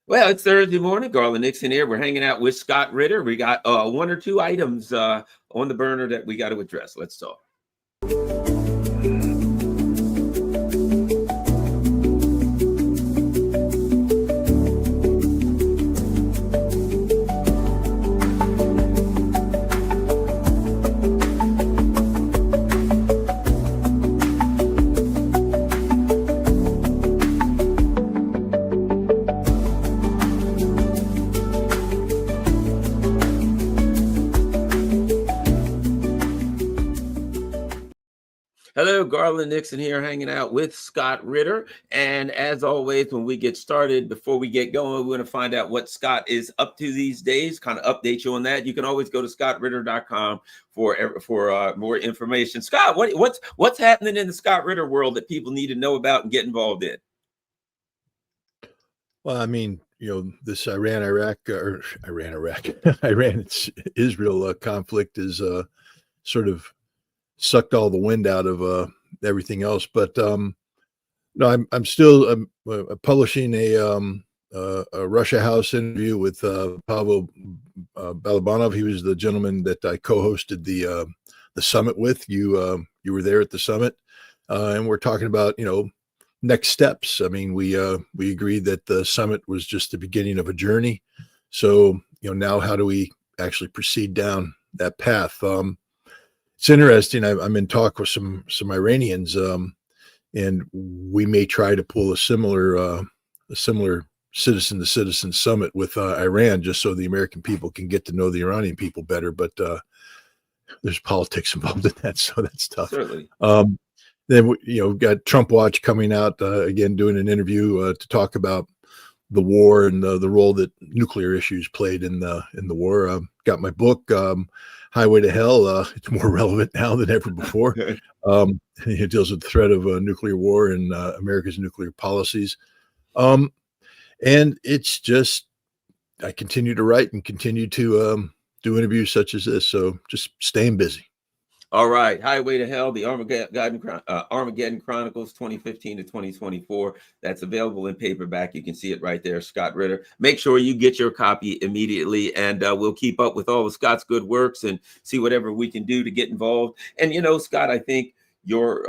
Well, it's Thursday morning. Garland Nixon here. We're hanging out with Scott Ritter. We got one or two items on the burner that we got to address. Let's talk. Hello, Garland Nixon here, hanging out with Scott Ritter. And as always, when we get started, before we get going, we're going to find out what Scott is up to these days, kind of update you on that. You can always go to scottritter.com for more information. Scott, what's happening in the Scott Ritter world that people need to know about and get involved in? Well, I mean, this Iran-Iraq Iran-Israel conflict is sort of sucked all the wind out of everything else. But no, I'm still publishing a Russia House interview with Pavel Balabanov. He was the gentleman that I co-hosted the summit with. You were there at the summit, and we're talking about next steps. I mean, we agreed that the summit was just the beginning of a journey. So now how do we actually proceed down that path? It's interesting. I'm in talk with some Iranians, and we may try to pull a similar citizen to citizen summit with Iran, just so the American people can get to know the Iranian people better. But there's politics involved in that, so that's tough. Certainly. Then we've got Trump Watch coming out again, doing an interview to talk about the war and the role that nuclear issues played in the war. Got my book, Highway to Hell. It's more relevant now than ever before. It deals with the threat of nuclear war and America's nuclear policies. And it's just, I continue to write and continue to do interviews such as this. So just staying busy. All right, Highway to Hell, the Armageddon Chronicles 2015 to 2024. That's available in paperback. You can see it right there, Scott Ritter. Make sure you get your copy immediately, and we'll keep up with all of Scott's good works and see whatever we can do to get involved. And, Scott, I think your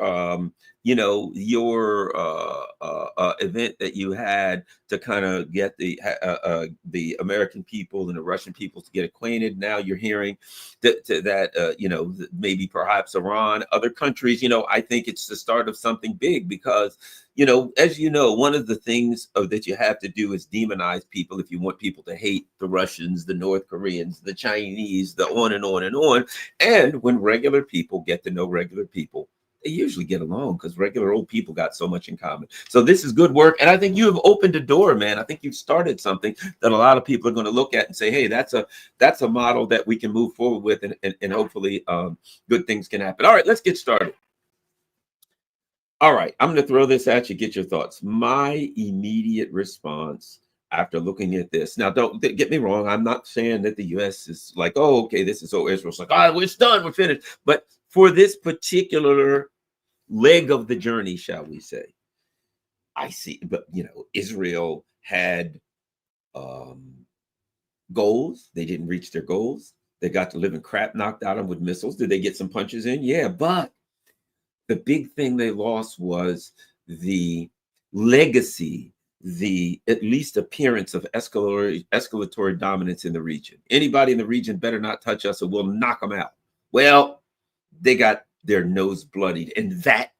event that you had to kind of get the American people and the Russian people to get acquainted. Now you're hearing that maybe perhaps Iran, other countries. I think it's the start of something big because as one of the things that you have to do is demonize people if you want people to hate the Russians, the North Koreans, the Chinese, the on and on and on. And when regular people get to know regular people, they usually get along because regular old people got so much in common. So this is good work. And I think you have opened a door, man. I think you've started something that a lot of people are going to look at and say, hey, that's a model that we can move forward with and hopefully good things can happen. All right, let's get started. All right, I'm going to throw this at you. Get your thoughts. My immediate response after looking at this. Now, don't get me wrong. I'm not saying that the U.S. is like, oh, okay, this is so Israel's like, oh, it's done. We're finished. But for this particular leg of the journey, shall we say, I see, but Israel had goals. They didn't reach their goals. They got the living crap knocked out of them with missiles. Did they get some punches in? Yeah, but the big thing they lost was the legacy, the at least appearance of escalatory dominance in the region. Anybody in the region better not touch us or we'll knock them out. Well, they got their nose bloodied, and that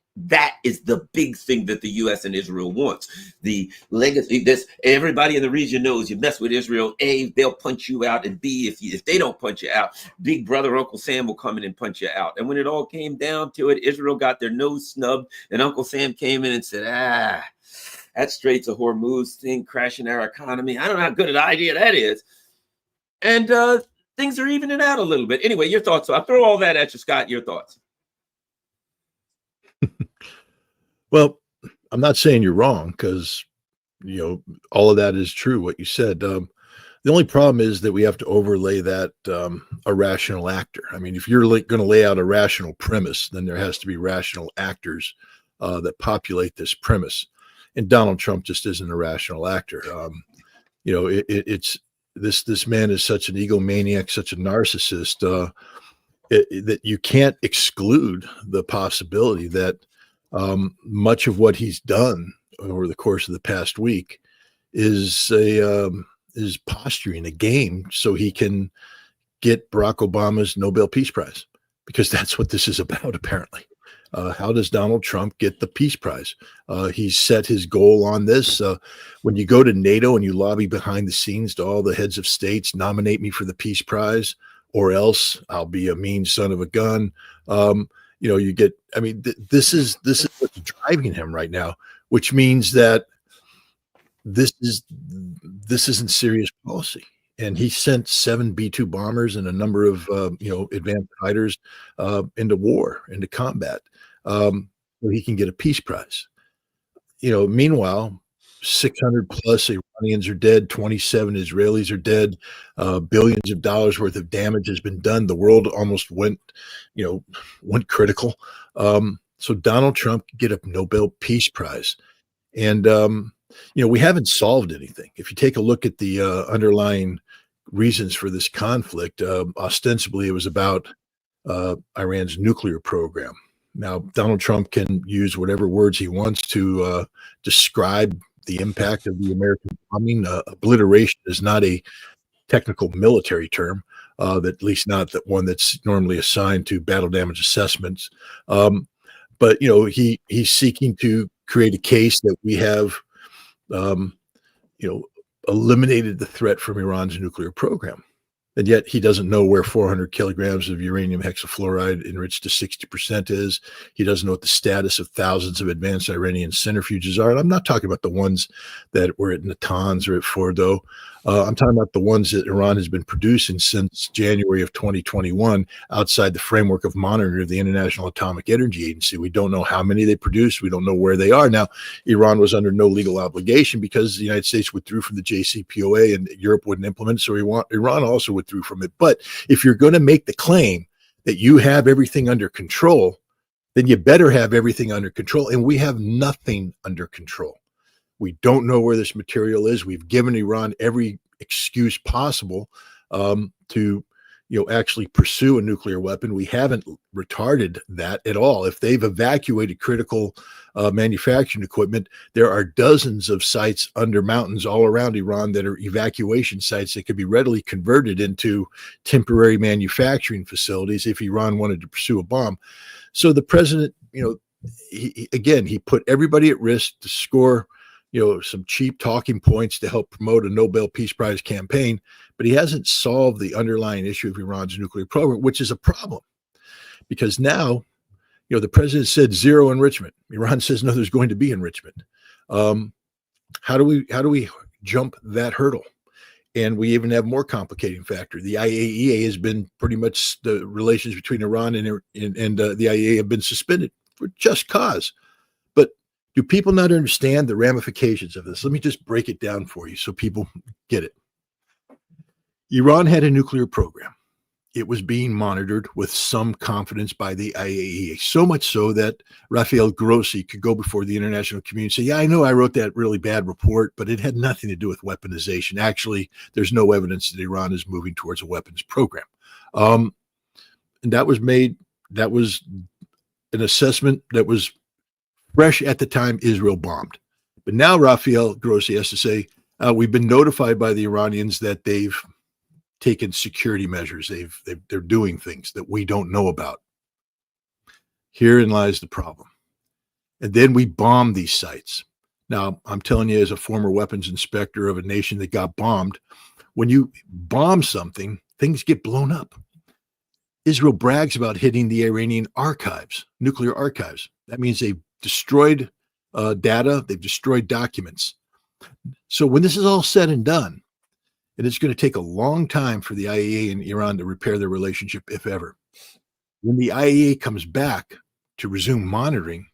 is the big thing that the U.S. and Israel wants. The legacy. This everybody in the region knows. You mess with Israel, A, they'll punch you out, and B, if they don't punch you out, Big Brother Uncle Sam will come in and punch you out. And when it all came down to it, Israel got their nose snubbed, and Uncle Sam came in and said, that Straits of Hormuz thing crashing our economy. I don't know how good an idea that is. And things are evening out a little bit. Anyway, your thoughts. So I'll throw all that at you, Scott. Your thoughts. Well, I'm not saying you're wrong because, all of that is true, what you said. The only problem is that we have to overlay that a rational actor. I mean, if you're going to lay out a rational premise, then there has to be rational actors that populate this premise. And Donald Trump just isn't a rational actor. it's this man is such an egomaniac, such a narcissist, that you can't exclude the possibility that much of what he's done over the course of the past week is posturing a game so he can get Barack Obama's Nobel Peace Prize, because that's what this is about, apparently. How does Donald Trump get the Peace Prize? He's set his goal on this. When you go to Nato and you lobby behind the scenes to all the heads of states, nominate me for the Peace Prize, or else I'll be a mean son of a gun. You get, I mean, this is what's driving him right now, which means that this isn't serious policy. And he sent 7 B-2 bombers and a number of advanced fighters into war, into combat, so he can get a peace prize. Meanwhile, 600 plus Iranians are dead, 27 Israelis are dead, billions of dollars worth of damage has been done. The world almost went critical. So Donald Trump could get a Nobel Peace Prize. And we haven't solved anything. If you take a look at the underlying reasons for this conflict, ostensibly it was about Iran's nuclear program. Now, Donald Trump can use whatever words he wants to describe the impact of the American bombing. Obliteration is not a technical military term, at least not that one that's normally assigned to battle damage assessments. But he's seeking to create a case that we have eliminated the threat from Iran's nuclear program. And yet he doesn't know where 400 kilograms of uranium hexafluoride enriched to 60% is. He doesn't know what the status of thousands of advanced Iranian centrifuges are. And I'm not talking about the ones that were at Natanz or at Fordo. I'm talking about the ones that Iran has been producing since January of 2021 outside the framework of monitoring of the International Atomic Energy Agency. We don't know how many they produced. We don't know where they are. Now, Iran was under no legal obligation because the United States withdrew from the JCPOA and Europe wouldn't implement it. So Iran also withdrew from it. But if you're going to make the claim that you have everything under control, then you better have everything under control. And we have nothing under control. We don't know where this material is. We've given Iran every excuse possible to, actually pursue a nuclear weapon. We haven't retarded that at all. If they've evacuated critical manufacturing equipment, there are dozens of sites under mountains all around Iran that are evacuation sites that could be readily converted into temporary manufacturing facilities if Iran wanted to pursue a bomb. So the president, he put everybody at risk to score some cheap talking points to help promote a Nobel Peace Prize campaign, but he hasn't solved the underlying issue of Iran's nuclear program, which is a problem because now, the president said zero enrichment. Iran says, no, there's going to be enrichment. How do we jump that hurdle? And we even have more complicating factor. The IAEA has been pretty much the relations between Iran and the IAEA have been suspended for just cause. But do people not understand the ramifications of this? Let me just break it down for you so people get it. Iran had a nuclear program. It was being monitored with some confidence by the IAEA, so much so that Rafael Grossi could go before the international community and say, yeah, I know I wrote that really bad report, but it had nothing to do with weaponization. Actually, there's no evidence that Iran is moving towards a weapons program. And that was an assessment that was fresh at the time Israel bombed. But now Rafael Grossi has to say, we've been notified by the Iranians that they've taken security measures. They're doing things that we don't know about. Herein lies the problem. And then we bomb these sites. Now, I'm telling you, as a former weapons inspector of a nation that got bombed, when you bomb something, things get blown up. Israel brags about hitting the Iranian archives, nuclear archives. That means they've destroyed data, they've destroyed documents. So when this is all said and done, and it's going to take a long time for the IAEA and Iran to repair their relationship, if ever. When the IAEA comes back to resume monitoring,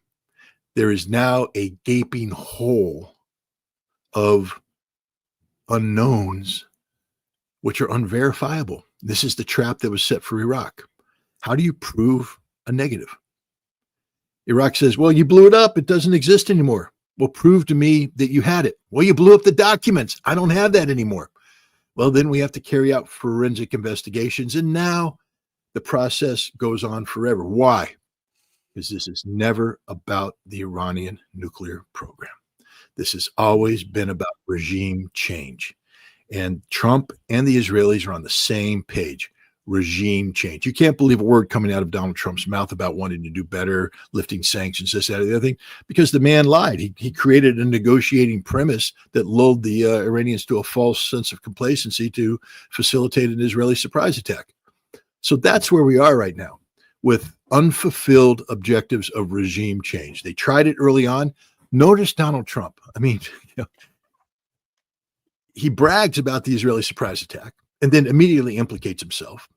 there is now a gaping hole of unknowns which are unverifiable. This is the trap that was set for Iraq. How do you prove a negative? Iraq says, well, you blew it up. It doesn't exist anymore. Well, prove to me that you had it. Well, you blew up the documents. I don't have that anymore. Well, then we have to carry out forensic investigations. And now the process goes on forever. Why? Because this is never about the Iranian nuclear program. This has always been about regime change. And Trump and the Israelis are on the same page. Regime change. You can't believe a word coming out of Donald Trump's mouth about wanting to do better, lifting sanctions, this, that, or the other thing, because the man lied. He created a negotiating premise that lulled the Iranians to a false sense of complacency to facilitate an Israeli surprise attack. So that's where we are right now, with unfulfilled objectives of regime change. They tried it early on. Notice Donald Trump. I mean, he brags about the Israeli surprise attack and then immediately implicates himself.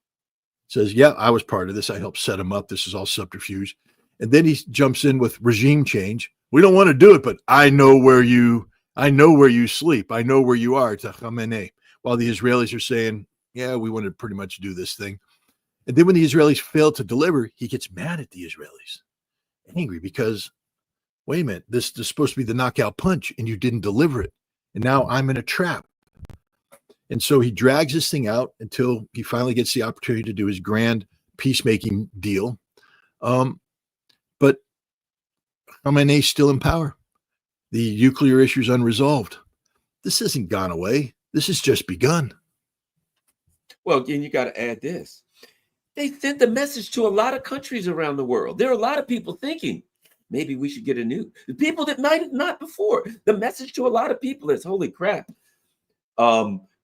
Says, yeah, I was part of this. I helped set him up. This is all subterfuge. And then he jumps in with regime change. We don't want to do it, but I know where you sleep. I know where you are, to Khamenei. While the Israelis are saying, yeah, we want to pretty much do this thing. And then when the Israelis fail to deliver, he gets mad at the Israelis, angry because, wait a minute, this is supposed to be the knockout punch and you didn't deliver it. And now I'm in a trap. And so he drags this thing out until he finally gets the opportunity to do his grand peacemaking deal. But Khamenei's still in power. The nuclear issue is unresolved. This hasn't gone away. This has just begun. Well, and you got to add this. They sent the message to a lot of countries around the world. There are a lot of people thinking, maybe we should get a nuke. The people that might have not before. The message to a lot of people is, holy crap.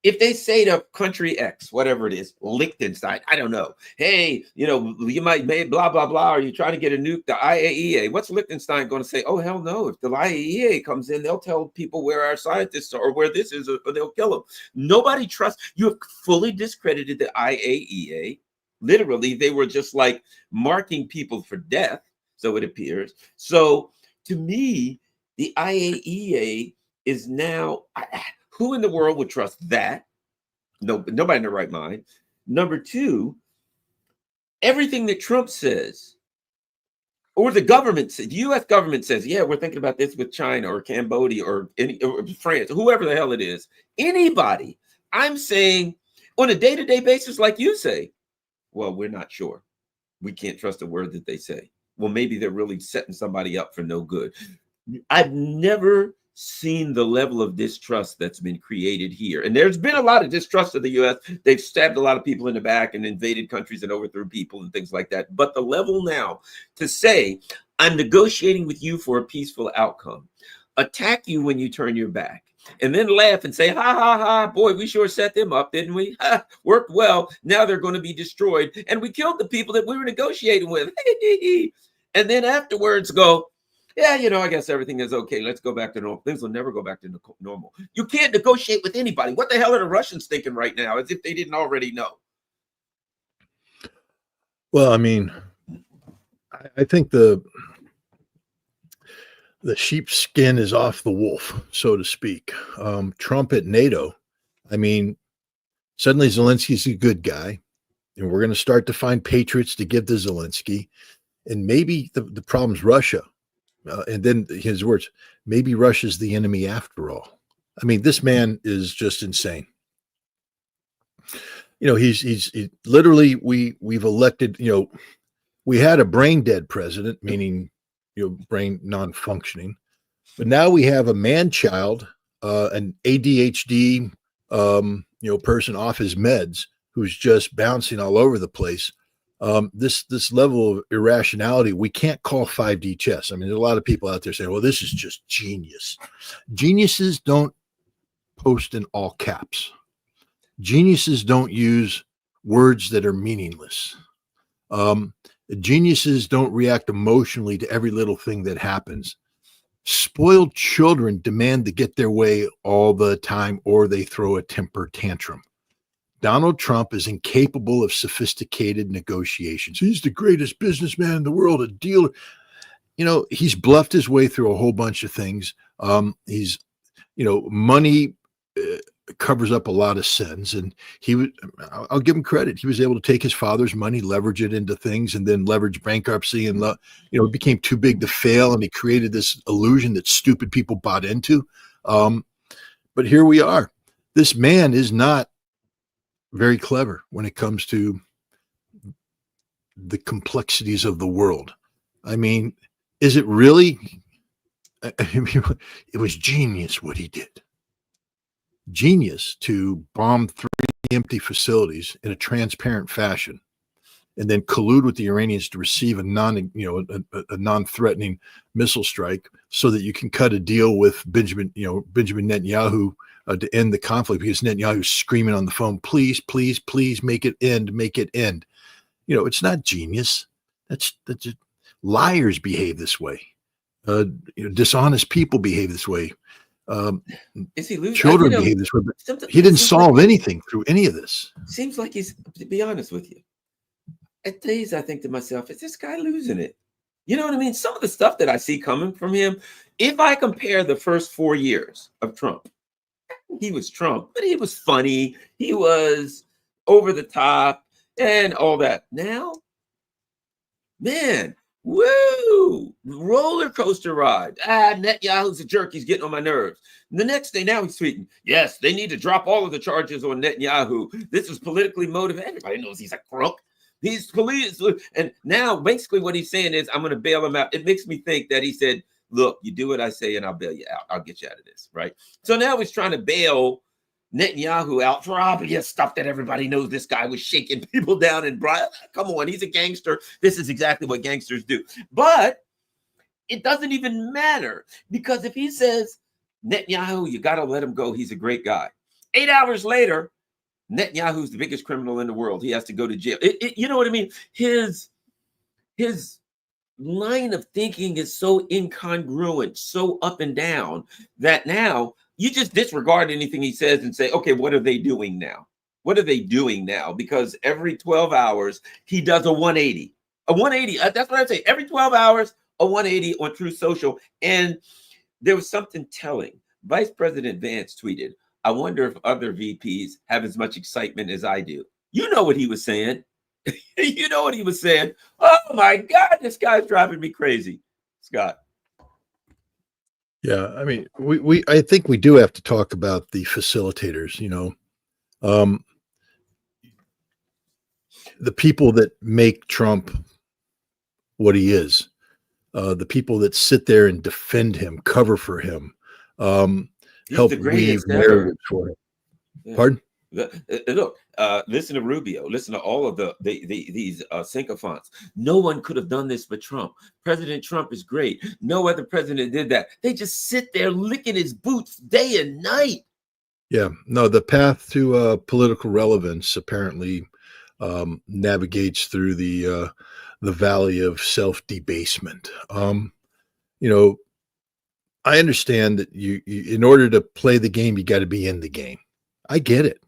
If they say to country X, whatever it is, Liechtenstein, I don't know. Hey, you might blah, blah, blah. Are you trying to get a nuke? The IAEA. What's Liechtenstein going to say? Oh, hell no. If the IAEA comes in, they'll tell people where our scientists are or where this is, or they'll kill them. Nobody trusts. You have fully discredited the IAEA. Literally, they were just like marking people for death, so it appears. So to me, the IAEA is now... who in the world would trust that? No, nobody in their right mind. Number two, everything that Trump says, or the government says, the U.S. government says, yeah, we're thinking about this with China or Cambodia or France, whoever the hell it is. Anybody, I'm saying on a day-to-day basis, like you say, well, we're not sure. We can't trust a word that they say. Well, maybe they're really setting somebody up for no good. I've never seen the level of distrust that's been created here. And there's been a lot of distrust of the U.S. They've stabbed a lot of people in the back and invaded countries and overthrew people and things like that. But the level now to say, I'm negotiating with you for a peaceful outcome, attack you when you turn your back, and then laugh and say, ha, ha, ha, boy, we sure set them up, didn't we? Ha, worked well. Now they're going to be destroyed. And we killed the people that we were negotiating with. And then afterwards go, yeah, I guess everything is okay. Let's go back to normal. Things will never go back to normal. You can't negotiate with anybody. What the hell are the Russians thinking right now, as if they didn't already know? Well, I mean, I think the sheep's skin is off the wolf, so to speak. Trump at NATO, I mean, suddenly Zelensky's a good guy, and we're going to start to find patriots to give to Zelensky. And maybe the problem's Russia. And then his words, maybe Russia's the enemy after all. I mean, this man is just insane. He's literally, we've elected, we had a brain dead president, meaning, brain non-functioning, but now we have a man-child, an ADHD, person off his meds who's just bouncing all over the place. This level of irrationality, we can't call 5D chess. I mean, there's a lot of people out there saying, well, this is just genius. Geniuses don't post in all caps. Geniuses don't use words that are meaningless. Geniuses don't react emotionally to every little thing that happens. Spoiled children demand to get their way all the time, or they throw a temper tantrum. Donald Trump is incapable of sophisticated negotiations. He's the greatest businessman in the world, a dealer. He's bluffed his way through a whole bunch of things. He's, money covers up a lot of sins. And I'll give him credit. He was able to take his father's money, leverage it into things, and then leverage bankruptcy. And, it became too big to fail. And he created this illusion that stupid people bought into. But here we are. This man is not very clever when it comes to the complexities of the world. I mean, is it really? It was genius what he did. Genius to bomb 3 empty facilities in a transparent fashion, and then collude with the Iranians to receive a non-threatening missile strike, so that you can cut a deal with Benjamin Netanyahu to end the conflict, because Netanyahu's screaming on the phone, please, please, please make it end, make it end. It's not genius. That's just, liars behave this way. Dishonest people behave this way. Is he losing? Children behave this way, but he didn't solve anything through any of this. Seems like he's, to be honest with you, at days I think to myself, is this guy losing it? You know what I mean? Some of the stuff that I see coming from him, if I compare the first 4 years of Trump, he was Trump, but he was funny. He was over the top and all that. Now, man, woo, roller coaster ride. Netanyahu's a jerk. He's getting on my nerves. And the next day, now he's tweeting, yes, they need to drop all of the charges on Netanyahu. This is politically motivated. Everybody knows he's a crook. He's police. And now basically what he's saying is, I'm going to bail him out. It makes me think that he said, look, you do what I say and I'll bail you out. I'll get you out of this, right? So now he's trying to bail Netanyahu out for obvious stuff that everybody knows. This guy was shaking people down and come on, he's a gangster. This is exactly what gangsters do. But it doesn't even matter, because if he says, Netanyahu, you got to let him go, he's a great guy. 8 hours later, Netanyahu's the biggest criminal in the world. He has to go to jail. You know what I mean? His line of thinking is so incongruent, so up and down, that now you just disregard anything he says and say, okay, what are they doing now? What are they doing now? Because every 12 hours, he does a 180. A 180, that's what I say. Every 12 hours, a 180 on Truth Social. And there was something telling. Vice President Vance tweeted, I wonder if other VPs have as much excitement as I do. You know what he was saying. You know what he was saying. Oh my God, this guy's driving me crazy. Scott. Yeah, I mean, I think we do have to talk about the facilitators, the people that make Trump what he is, the people that sit there and defend him, cover for him, help weave narratives for him. Yeah. Pardon? Look, listen to Rubio. Listen to all of these sycophants. No one could have done this but Trump. President Trump is great. No other president did that. They just sit there licking his boots day and night. Yeah, no, the path to political relevance apparently navigates through the valley of self-debasement. I understand that you in order to play the game, you got to be in the game. I get it.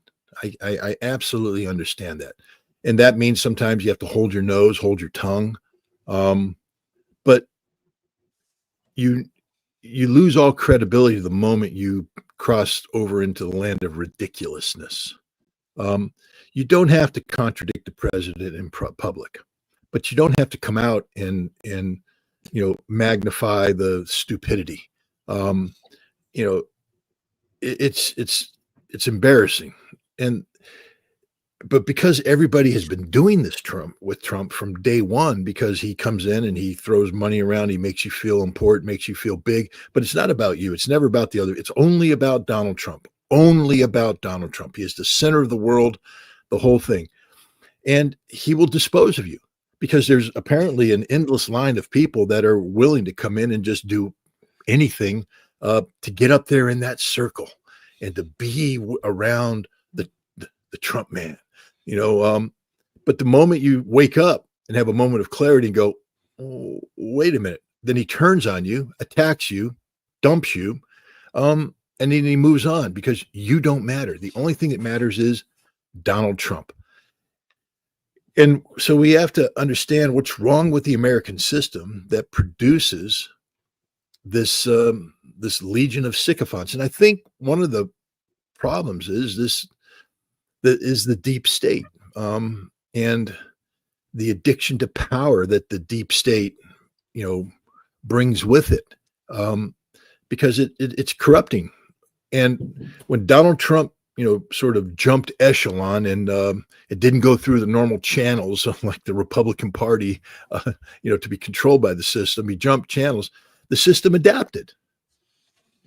I absolutely understand that. And that means sometimes you have to hold your nose, hold your tongue. But you lose all credibility the moment you cross over into the land of ridiculousness. You don't have to contradict the president in public, but you don't have to come out and magnify the stupidity. It's embarrassing. But because everybody has been doing this with Trump from day one, because he comes in and he throws money around, he makes you feel important, makes you feel big, but it's not about you. It's never about the other. It's only about Donald Trump, only about Donald Trump. He is the center of the world, the whole thing. And he will dispose of you because there's apparently an endless line of people that are willing to come in and just do anything to get up there in that circle and to be around the Trump man, but the moment you wake up and have a moment of clarity and go, oh, wait a minute, then he turns on you, attacks you, dumps you, and then he moves on because you don't matter. The only thing that matters is Donald Trump. And so we have to understand what's wrong with the American system that produces this legion of sycophants. And I think one of the problems is the deep state, and the addiction to power that the deep state, brings with it, because it's corrupting. And when Donald Trump, sort of jumped echelon, and it didn't go through the normal channels like the Republican Party, to be controlled by the system, he jumped channels. The system adapted.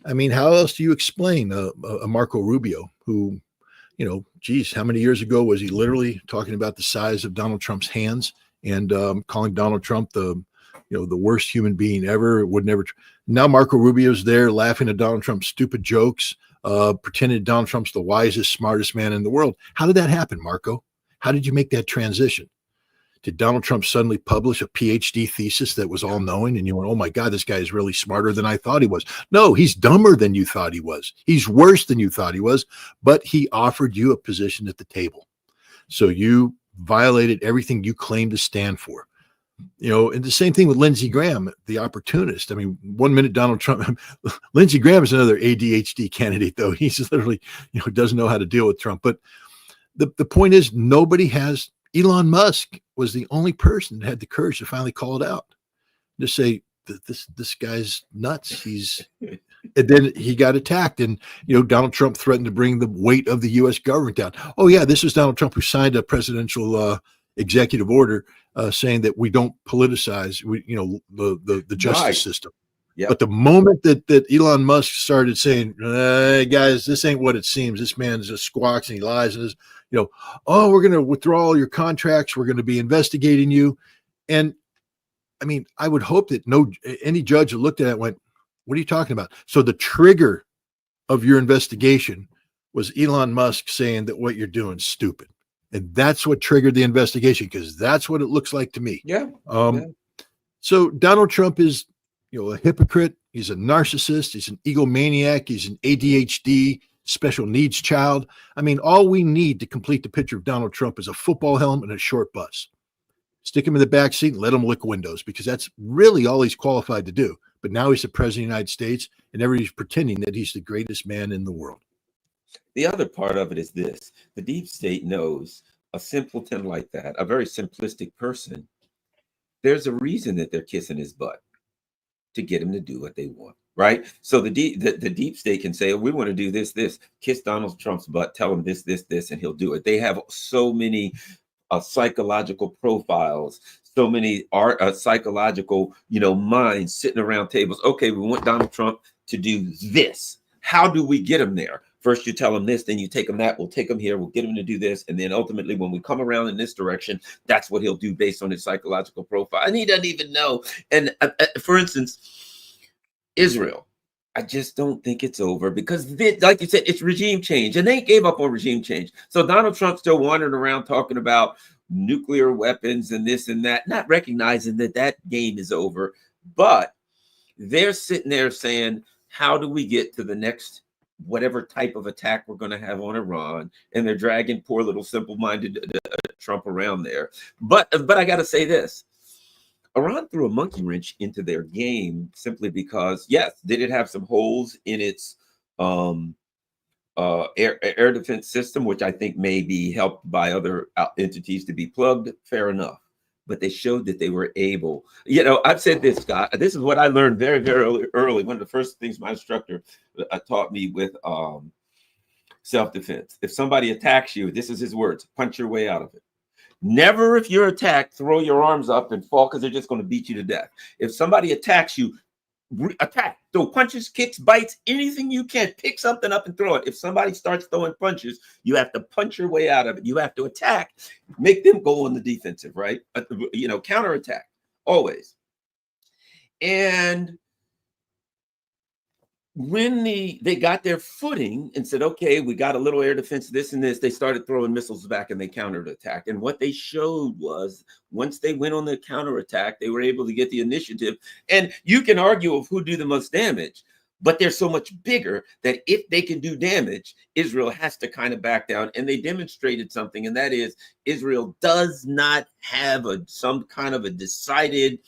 I mean, how else do you explain a Marco Rubio who, geez, how many years ago was he literally talking about the size of Donald Trump's hands, and calling Donald Trump the worst human being ever, would never. Now Marco Rubio's there laughing at Donald Trump's stupid jokes, pretending Donald Trump's the wisest, smartest man in the world. How did that happen, Marco? How did you make that transition? Did Donald Trump suddenly publish a PhD thesis that was all knowing, and you went, oh my God, this guy is really smarter than I thought he was? No, he's dumber than you thought he was. He's worse than you thought he was, but he offered you a position at the table. So you violated everything you claimed to stand for. And the same thing with Lindsey Graham, the opportunist. I mean, 1 minute Donald Trump, Lindsey Graham is another ADHD candidate, though. He's literally, doesn't know how to deal with Trump. But the point is, nobody has. Elon Musk was the only person that had the courage to finally call it out, to say that this guy's nuts. And then he got attacked, and Donald Trump threatened to bring the weight of the U.S. government down. Oh yeah, this was Donald Trump who signed a presidential executive order saying that we don't politicize, the justice system. Yep. But the moment that Elon Musk started saying, hey guys, this ain't what it seems. This man just squawks and he lies and is, oh, we're going to withdraw all your contracts. We're going to be investigating you. And I mean, I would hope that any judge that looked at it went, what are you talking about? So the trigger of your investigation was Elon Musk saying that what you're doing is stupid. And that's what triggered the investigation, because that's what it looks like to me. Yeah. So Donald Trump is, a hypocrite. He's a narcissist. He's an egomaniac. He's an ADHD special needs child. I mean, all we need to complete the picture of Donald Trump is a football helmet and a short bus. Stick him in the back seat and let him lick windows, because that's really all he's qualified to do. But now he's the president of the United States, and everybody's pretending that he's the greatest man in the world. The other part of it is this: the deep state knows a simpleton like that, a very simplistic person, there's a reason that they're kissing his butt, to get him to do what they want, right? So the deep state can say, oh, we want to do this, kiss Donald Trump's butt, tell him this, and he'll do it. They have so many psychological profiles, so many psychological, minds sitting around tables. Okay, we want Donald Trump to do this. How do we get him there? First, you tell him this, then you take him that. We'll take him here. We'll get him to do this. And then ultimately, when we come around in this direction, that's what he'll do based on his psychological profile. And he doesn't even know. And for instance, Israel, I just don't think it's over, because, like you said, it's regime change. And they gave up on regime change. So Donald Trump's still wandering around talking about nuclear weapons and this and that, not recognizing that game is over. But they're sitting there saying, how do we get to the next whatever type of attack we're going to have on Iran? And they're dragging poor little simple-minded Trump around there. But I got to say this: Iran threw a monkey wrench into their game simply because, yes, did it have some holes in its air defense system, which I think may be helped by other entities to be plugged? Fair enough. But they showed that they were able. I've said this, Scott. This is what I learned very, very early. One of the first things my instructor taught me with self-defense. If somebody attacks you, this is his words: punch your way out of it. Never, if you're attacked, throw your arms up and fall, because they're just going to beat you to death. If somebody attacks you, attack. Throw punches, kicks, bites, anything you can. Pick something up and throw it. If somebody starts throwing punches, you have to punch your way out of it. You have to attack, make them go on the defensive, right? Counterattack, always. And when they got their footing and said, okay, we got a little air defense, this and this, they started throwing missiles back and they counterattacked. And what they showed was, once they went on the counterattack, they were able to get the initiative. And you can argue of who do the most damage, but they're so much bigger that if they can do damage, Israel has to kind of back down. And they demonstrated something, and that is Israel does not have some kind of a decided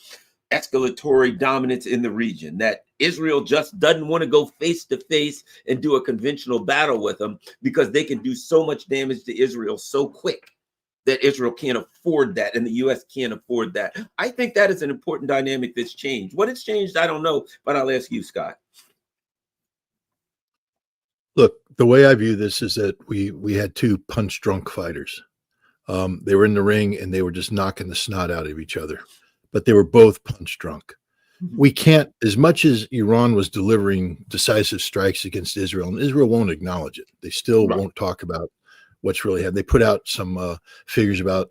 escalatory dominance in the region, that Israel just doesn't want to go face to face and do a conventional battle with them because they can do so much damage to Israel so quick that Israel can't afford that and the US can't afford that. I think that is an important dynamic that's changed. What has changed, I don't know, but I'll ask you, Scott. Look, the way I view this is that we had two punch drunk fighters. They were in the ring and they were just knocking the snot out of each other, but they were both punch drunk. We can't, as much as Iran was delivering decisive strikes against Israel, and Israel won't acknowledge it. They still won't talk about what's really happened. They put out some figures about,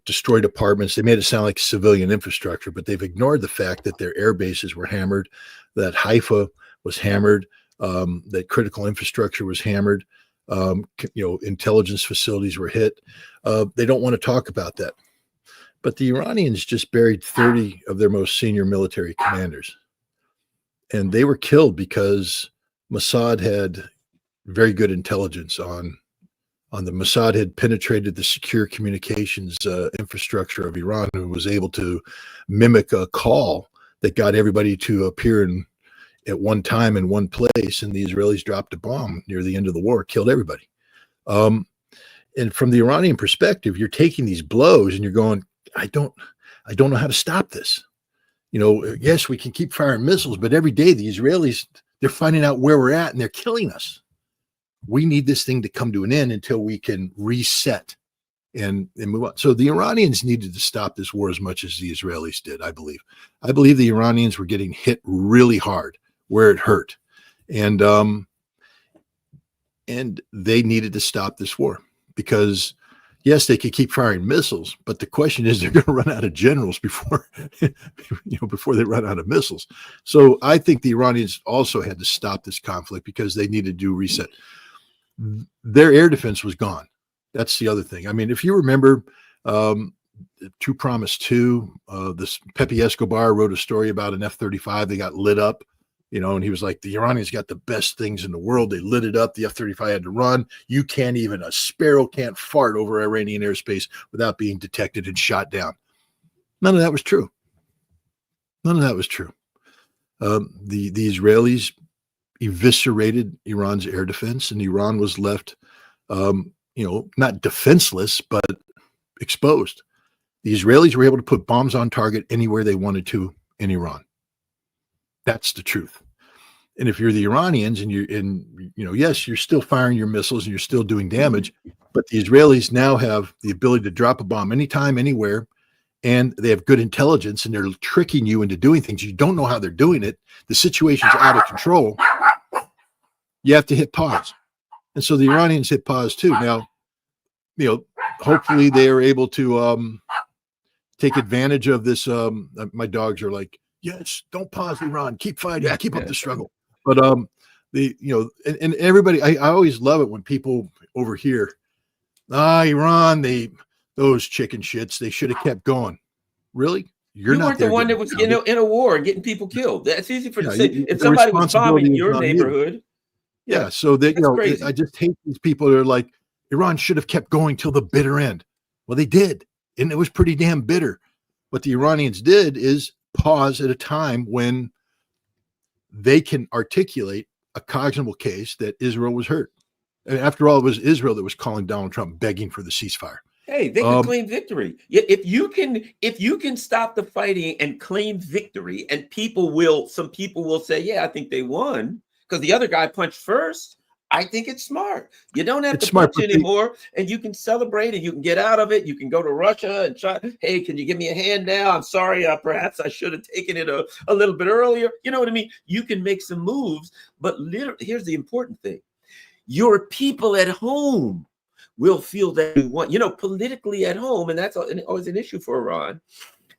destroyed apartments. They made it sound like civilian infrastructure, but they've ignored the fact that their air bases were hammered, that Haifa was hammered, that critical infrastructure was hammered, intelligence facilities were hit. They don't want to talk about that. But the Iranians just buried 30 of their most senior military commanders. And they were killed because Mossad had very good intelligence on the Mossad had penetrated the secure communications infrastructure of Iran and was able to mimic a call that got everybody to appear at one time in one place. And the Israelis dropped a bomb near the end of the war, killed everybody. And from the Iranian perspective, you're taking these blows and you're going, I don't know how to stop this. Yes, we can keep firing missiles, but every day the Israelis, they're finding out where we're at and they're killing us. We need this thing to come to an end until we can reset and move on. So the Iranians needed to stop this war as much as the Israelis did, I believe. I believe the Iranians were getting hit really hard where it hurt. And they needed to stop this war because yes, they could keep firing missiles, but the question is they're going to run out of generals before they run out of missiles. So I think the Iranians also had to stop this conflict because they needed to do reset. Their air defense was gone. That's the other thing. I mean, if you remember, True Promise 2, this Pepe Escobar wrote a story about an F-35. They got lit up, and he was like, the Iranians got the best things in the world. They lit it up. The F-35 had to run. A sparrow can't fart over Iranian airspace without being detected and shot down. None of that was true. The Israelis eviscerated Iran's air defense, and Iran was left, not defenseless, but exposed. The Israelis were able to put bombs on target anywhere they wanted to in Iran. That's the truth. And if you're the Iranians and yes, you're still firing your missiles and you're still doing damage, but the Israelis now have the ability to drop a bomb anytime, anywhere, and they have good intelligence and they're tricking you into doing things. You don't know how they're doing it. The situation's out of control. You have to hit pause. And so the Iranians hit pause too. Now, hopefully they are able to take advantage of this. My dogs are like, yes, don't pause, Iran. Keep fighting. Keep up the struggle. But and everybody, I always love it when people over here, Iran, those chicken shits, they should have kept going. Really? You weren't the one that was in a war and getting people killed. That's easy for to say. If somebody was bombing your neighborhood. Yeah. So that, I just hate these people that are like, Iran should have kept going till the bitter end. Well, they did. And it was pretty damn bitter. What the Iranians did is pause at a time when they can articulate a cognizable case that Israel was hurt. And after all, it was Israel that was calling Donald Trump begging for the ceasefire. Hey, they can claim victory. If you can stop the fighting and claim victory, and some people will say, yeah, I think they won because the other guy punched first. I think it's smart. You don't have to punch anymore, and you can celebrate and you can get out of it. You can go to Russia and try, hey, can you give me a hand now? I'm sorry, perhaps I should have taken it a little bit earlier. You know what I mean? You can make some moves, but here's the important thing. Your people at home will feel that you want, politically at home, and that's always an issue for Iran.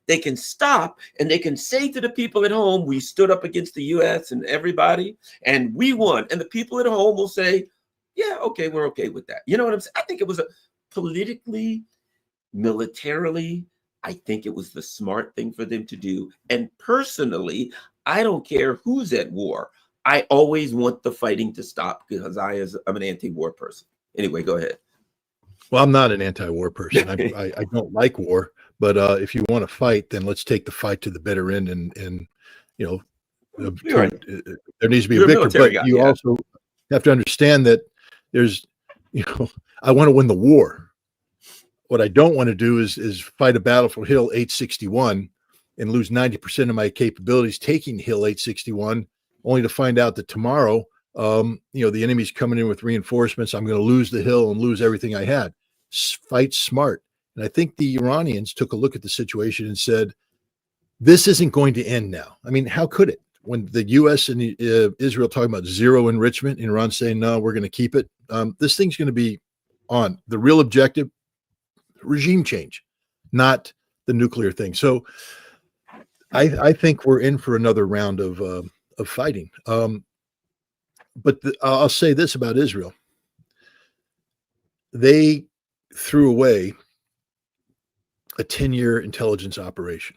They can stop and they can say to the people at home, we stood up against the U.S. and everybody, and we won. And the people at home will say, yeah, okay, we're okay with that. You know what I'm saying? I think it was politically, militarily, I think it was the smart thing for them to do. And personally, I don't care who's at war. I always want the fighting to stop because I'm an anti-war person. Anyway, go ahead. Well, I'm not an anti-war person. I don't like war. But if you want to fight, then let's take the fight to the bitter end, and you know, You're right. there needs to be You're a a victor. military But guy, you yeah. also have to understand that there's, I want to win the war. What I don't want to do is fight a battle for Hill 861 and lose 90% of my capabilities taking Hill 861, only to find out that tomorrow, the enemy's coming in with reinforcements. I'm going to lose the hill and lose everything I had. Fight smart. And I think the Iranians took a look at the situation and said, this isn't going to end now. I mean, how could it? When the U.S. and Israel talking about zero enrichment, and Iran saying, no, we're going to keep it. This thing's going to be on. The real objective, regime change, not the nuclear thing. So I think we're in for another round of fighting. But I'll say this about Israel. They threw away a 10-year intelligence operation,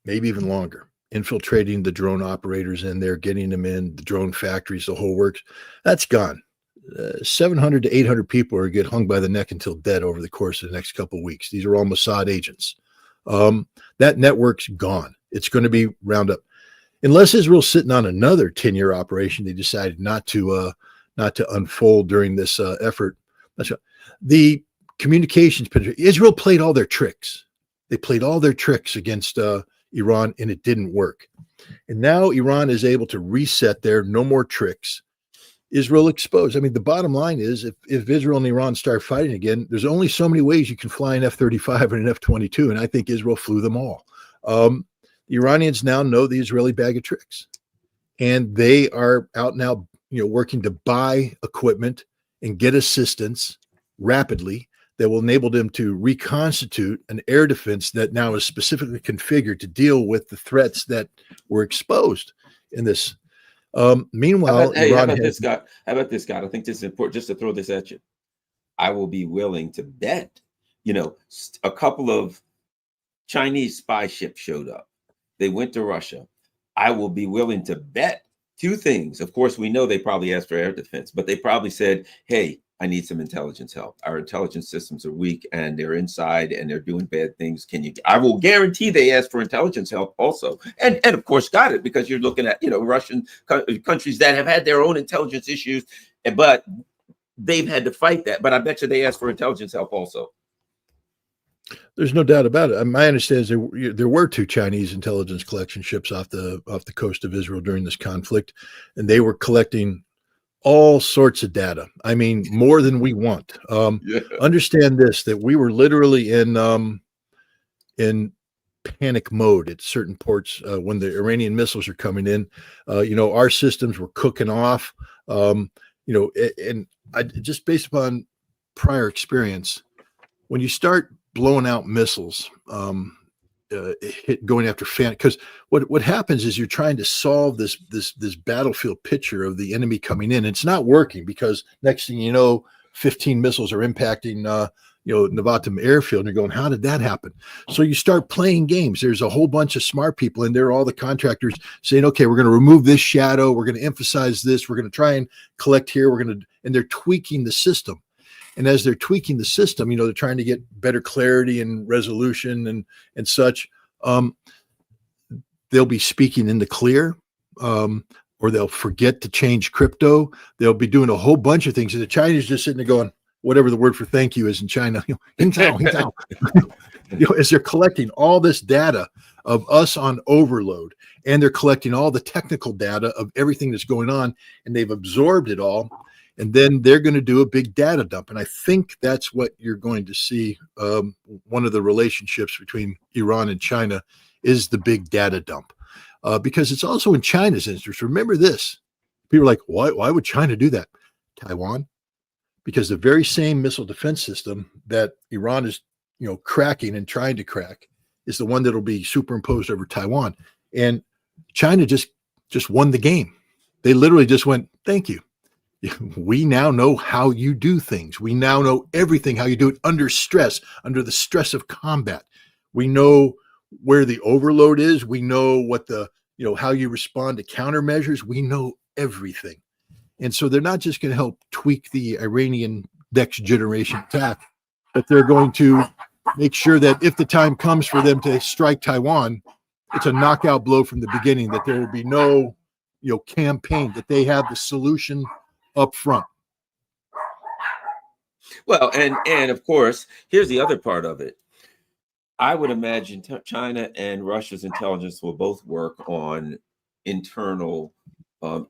maybe even longer, infiltrating the drone operators in there, getting them in, the drone factories, the whole works. That's gone. 700 to 800 people are going to get hung by the neck until dead over the course of the next couple of weeks. These are all Mossad agents. That network's gone. It's going to be round up. Unless Israel's sitting on another 10-year operation, they decided not to unfold during this effort. The communications, Israel played all their tricks. They played all their tricks against Iran, and it didn't work. And now Iran is able to reset there. No more tricks. Israel exposed. I mean, the bottom line is if Israel and Iran start fighting again, there's only so many ways you can fly an F-35 and an F-22, and I think Israel flew them all. The Iranians now know the Israeli bag of tricks, and they are out now, working to buy equipment and get assistance rapidly that will enable them to reconstitute an air defense that now is specifically configured to deal with the threats that were exposed in this. Meanwhile, how about this, Scott? I think this is important, just to throw this at you. I will be willing to bet, a couple of Chinese spy ships showed up. They went to Russia. I will be willing to bet two things. Of course, we know they probably asked for air defense, but they probably said, hey, I need some intelligence help. Our intelligence systems are weak and they're inside and they're doing bad things. I will guarantee they asked for intelligence help also. And of course got it, because you're looking at, Russian countries that have had their own intelligence issues, but they've had to fight that. But I bet you they asked for intelligence help also. There's no doubt about it. My understanding is there were two Chinese intelligence collection ships off the coast of Israel during this conflict, and they were collecting all sorts of data. I mean, more than we want. Understand this, that we were literally in panic mode at certain ports when the Iranian missiles are coming in. Our systems were cooking off. And I just based upon prior experience, when you start blowing out missiles, going after because what happens is you're trying to solve this battlefield picture of the enemy coming in. It's not working, because next thing you know, 15 missiles are impacting Nevatim airfield, and you're going, how did that happen? So you start playing games. There's a whole bunch of smart people in there, all the contractors saying, okay, we're going to remove this shadow, we're going to emphasize this, we're going to try and collect here, and they're tweaking the system. And as they're tweaking the system, they're trying to get better clarity and resolution and such. They'll be speaking in the clear, or they'll forget to change crypto. They'll be doing a whole bunch of things. And the Chinese just sitting there going, whatever the word for thank you is in China, as they're collecting all this data of us on overload, and they're collecting all the technical data of everything that's going on, and they've absorbed it all. And then they're going to do a big data dump. And I think that's what you're going to see. One of the relationships between Iran and China is the big data dump, because it's also in China's interest. Remember this. People are like, why would China do that? Taiwan? Because the very same missile defense system that Iran is, cracking and trying to crack is the one that'll be superimposed over Taiwan. And China just won the game. They literally just went, thank you. We now know how you do things. We now know everything, how you do it under stress, under the stress of combat. We know where the overload is. We know what how you respond to countermeasures. We know everything. And so they're not just going to help tweak the Iranian next generation attack, but they're going to make sure that if the time comes for them to strike Taiwan, it's a knockout blow from the beginning, that there will be no, campaign, that they have the solution up front. Well, and of course, here's the other part of it. I would imagine China and Russia's intelligence will both work on internal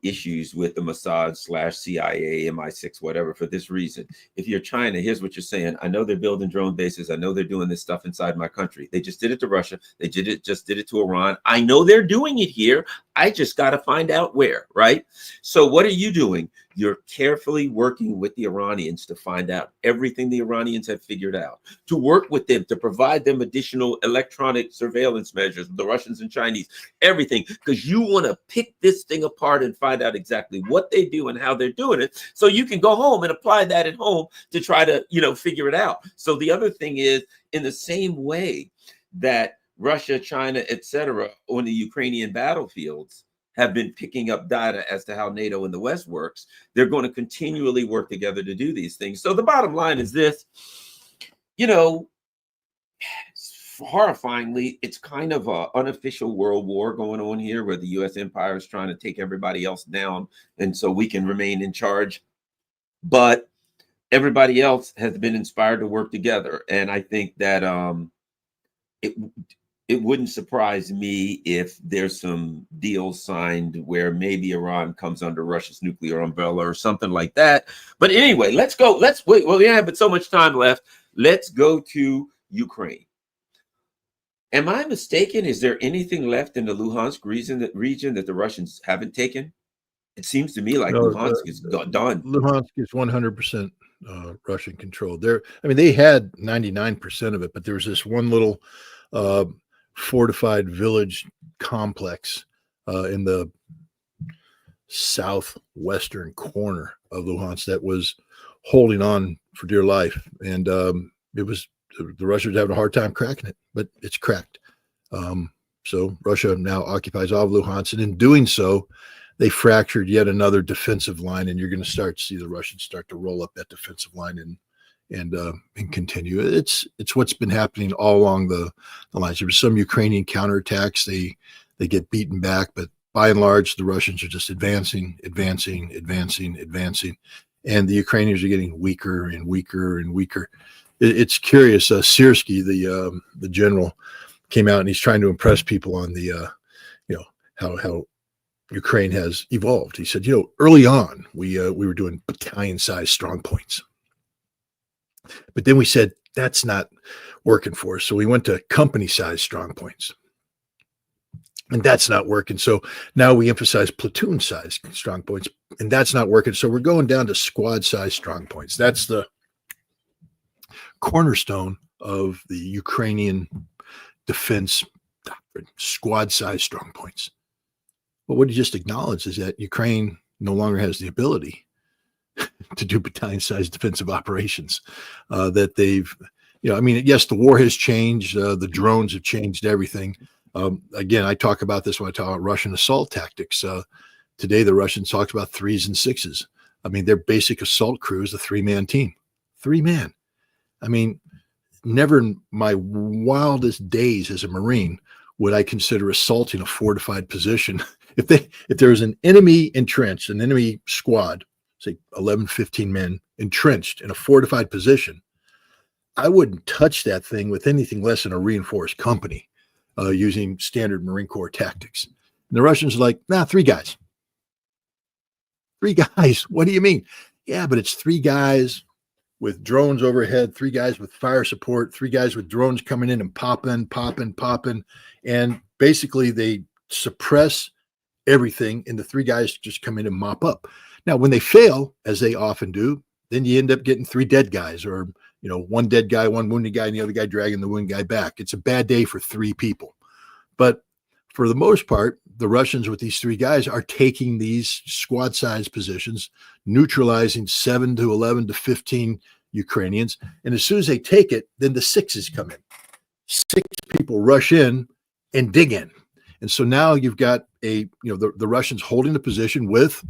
issues with the Mossad/CIA, MI6, whatever, for this reason. If you're China, here's what you're saying. I know they're building drone bases. I know they're doing this stuff inside my country. They just did it to Russia. They just did it to Iran. I know they're doing it here. I just got to find out where, right? So what are you doing? You're carefully working with the Iranians to find out everything the Iranians have figured out, to work with them, to provide them additional electronic surveillance measures, the Russians and Chinese, everything, because you want to pick this thing apart and find out exactly what they do and how they're doing it, so you can go home and apply that at home to try to, figure it out. So the other thing is, in the same way that Russia, China, etc., on the Ukrainian battlefields have been picking up data as to how NATO in the West works, they're going to continually work together to do these things. So the bottom line is this, horrifyingly, it's kind of an unofficial world war going on here, where the U.S. empire is trying to take everybody else down, and so we can remain in charge. But everybody else has been inspired to work together, and I think that it wouldn't surprise me if there's some deals signed where maybe Iran comes under Russia's nuclear umbrella or something like that. But anyway, let's go. Let's wait. Well, we have so much time left. Let's go to Ukraine. Am I mistaken? Is there anything left in the Luhansk region that the Russians haven't taken? It seems to me like Luhansk is done. Luhansk is 100% Russian controlled. They had 99% of it, but there was this one little fortified village complex in the southwestern corner of Luhansk that was holding on for dear life, and it was the Russians having a hard time cracking it, but it's cracked. So Russia now occupies all of Luhansk, and in doing so, they fractured yet another defensive line, and you're going to start to see the Russians start to roll up that defensive line and continue. It's what's been happening all along the lines. There was some Ukrainian counterattacks. They get beaten back, but by and large, the Russians are just advancing, and the Ukrainians are getting weaker and weaker and weaker. It's curious. Syrskyi, the general, came out and he's trying to impress people on the how Ukraine has evolved. He said, early on we were doing battalion-sized strong points. But then we said, that's not working for us. So we went to company-sized strong points. And that's not working. So now we emphasize platoon-sized strong points, and that's not working. So we're going down to squad-sized strong points. That's the cornerstone of the Ukrainian defense doctrine, squad-sized strong points. But what he just acknowledged is that Ukraine no longer has the ability to do battalion-sized defensive operations. That they've, yes, the war has changed. The drones have changed everything. Again, I talk about this when I talk about Russian assault tactics. Today, the Russians talk about 3s and 6s. Their basic assault crew is a 3-man team. 3-man. Never in my wildest days as a Marine would I consider assaulting a fortified position. If there was an enemy entrenched, an enemy squad, say 11, 15 men entrenched in a fortified position, I wouldn't touch that thing with anything less than a reinforced company using standard Marine Corps tactics. And the Russians are like, 3 guys. 3 guys. What do you mean? Yeah, but it's 3 guys with drones overhead, 3 guys with fire support, 3 guys with drones coming in and popping. And basically they suppress everything, and the 3 guys just come in and mop up. Now, when they fail, as they often do, then you end up getting 3 dead guys, or 1 dead guy, 1 wounded guy, and the other guy dragging the wounded guy back. It's a bad day for 3 people. But for the most part, the Russians with these 3 guys are taking these squad-sized positions, neutralizing 7 to 11 to 15 Ukrainians. And as soon as they take it, then the 6s come in. 6 people rush in and dig in. And so now you've got the Russians holding the position with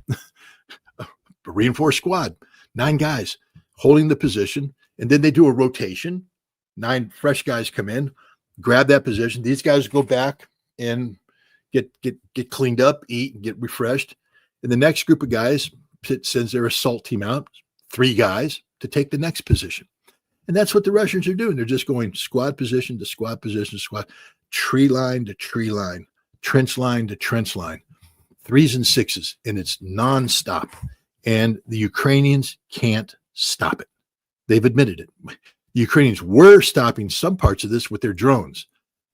a reinforced squad, 9 guys holding the position. And then they do a rotation. 9 fresh guys come in, grab that position. These guys go back and get cleaned up, eat, and get refreshed. And the next group of guys sends their assault team out, 3 guys, to take the next position. And that's what the Russians are doing. They're just going squad position to squad position to squad, tree line to tree line, trench line to trench line, 3s and 6s, and it's nonstop. And the Ukrainians can't stop it. They've admitted it. The Ukrainians were stopping some parts of this with their drones.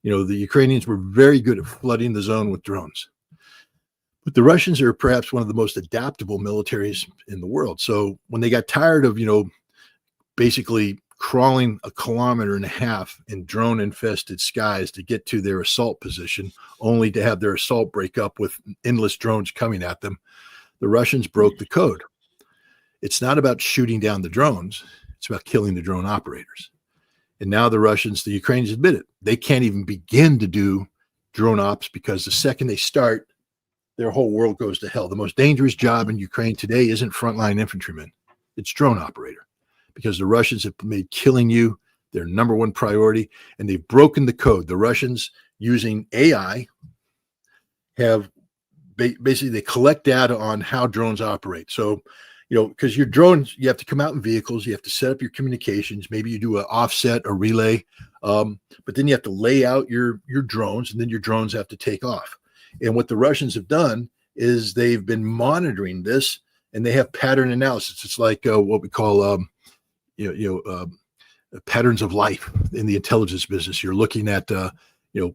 The Ukrainians were very good at flooding the zone with drones. But the Russians are perhaps one of the most adaptable militaries in the world. So when they got tired of, basically crawling 1.5 kilometers in drone-infested skies to get to their assault position, only to have their assault break up with endless drones coming at them, the Russians broke the code. It's not about shooting down the drones. It's about killing the drone operators. And now the Ukrainians admit it. They can't even begin to do drone ops because the second they start, their whole world goes to hell. The most dangerous job in Ukraine today isn't frontline infantrymen. It's drone operator, because the Russians have made killing you their number one priority, and they've broken the code. The Russians, using AI, have basically, they collect data on how drones operate. So, because your drones, you have to come out in vehicles, you have to set up your communications. Maybe you do an offset, a relay, but then you have to lay out your drones, and then your drones have to take off. And what the Russians have done is they've been monitoring this, and they have pattern analysis. It's like what we call, patterns of life in the intelligence business. You're looking at,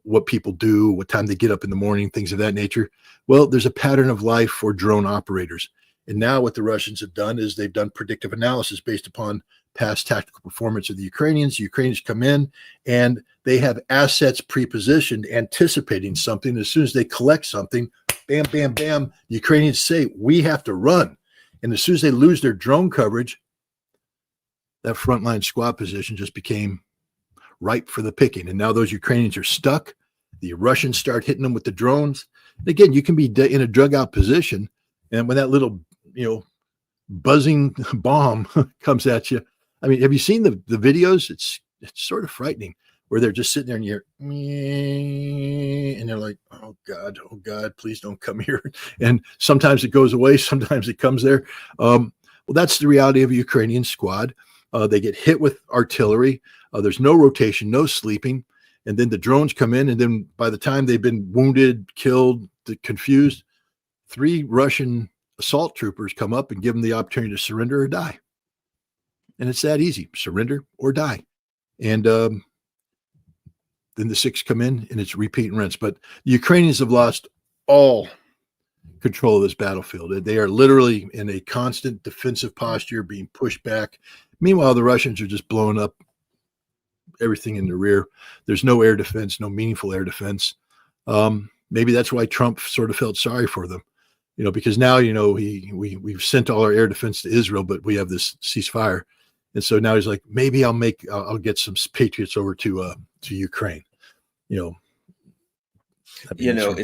what people do, what time they get up in the morning, things of that nature. Well, there's a pattern of life for drone operators. And now what the Russians have done is they've done predictive analysis based upon past tactical performance of the Ukrainians. The Ukrainians come in and they have assets pre-positioned, anticipating something. As soon as they collect something, bam, bam, bam, the Ukrainians say, we have to run. And as soon as they lose their drone coverage, that frontline squad position just became ripe for the picking. And now those Ukrainians are stuck. The Russians start hitting them with the drones. And again, you can be in a drug out position, and when that little, buzzing bomb comes at you, I mean, have you seen the videos? It's sort of frightening, where they're just sitting there and you're, and they're like, oh God, please don't come here. And sometimes it goes away, sometimes it comes there. Well, that's the reality of a Ukrainian squad. They get hit with artillery. There's no rotation, no sleeping. And then the drones come in. And then by the time they've been wounded, killed, confused, 3 Russian assault troopers come up and give them the opportunity to surrender or die. And it's that easy: surrender or die. And then the 6 come in, and it's repeat and rinse. But the Ukrainians have lost all control of this battlefield. They are literally in a constant defensive posture, being pushed back. Meanwhile, the Russians are just blowing up everything in the rear. There's no air defense, no meaningful air defense. Maybe that's why Trump sort of felt sorry for them, because now, we've sent all our air defense to Israel, but we have this ceasefire. And so now he's like, maybe I'll get some Patriots over to Ukraine. It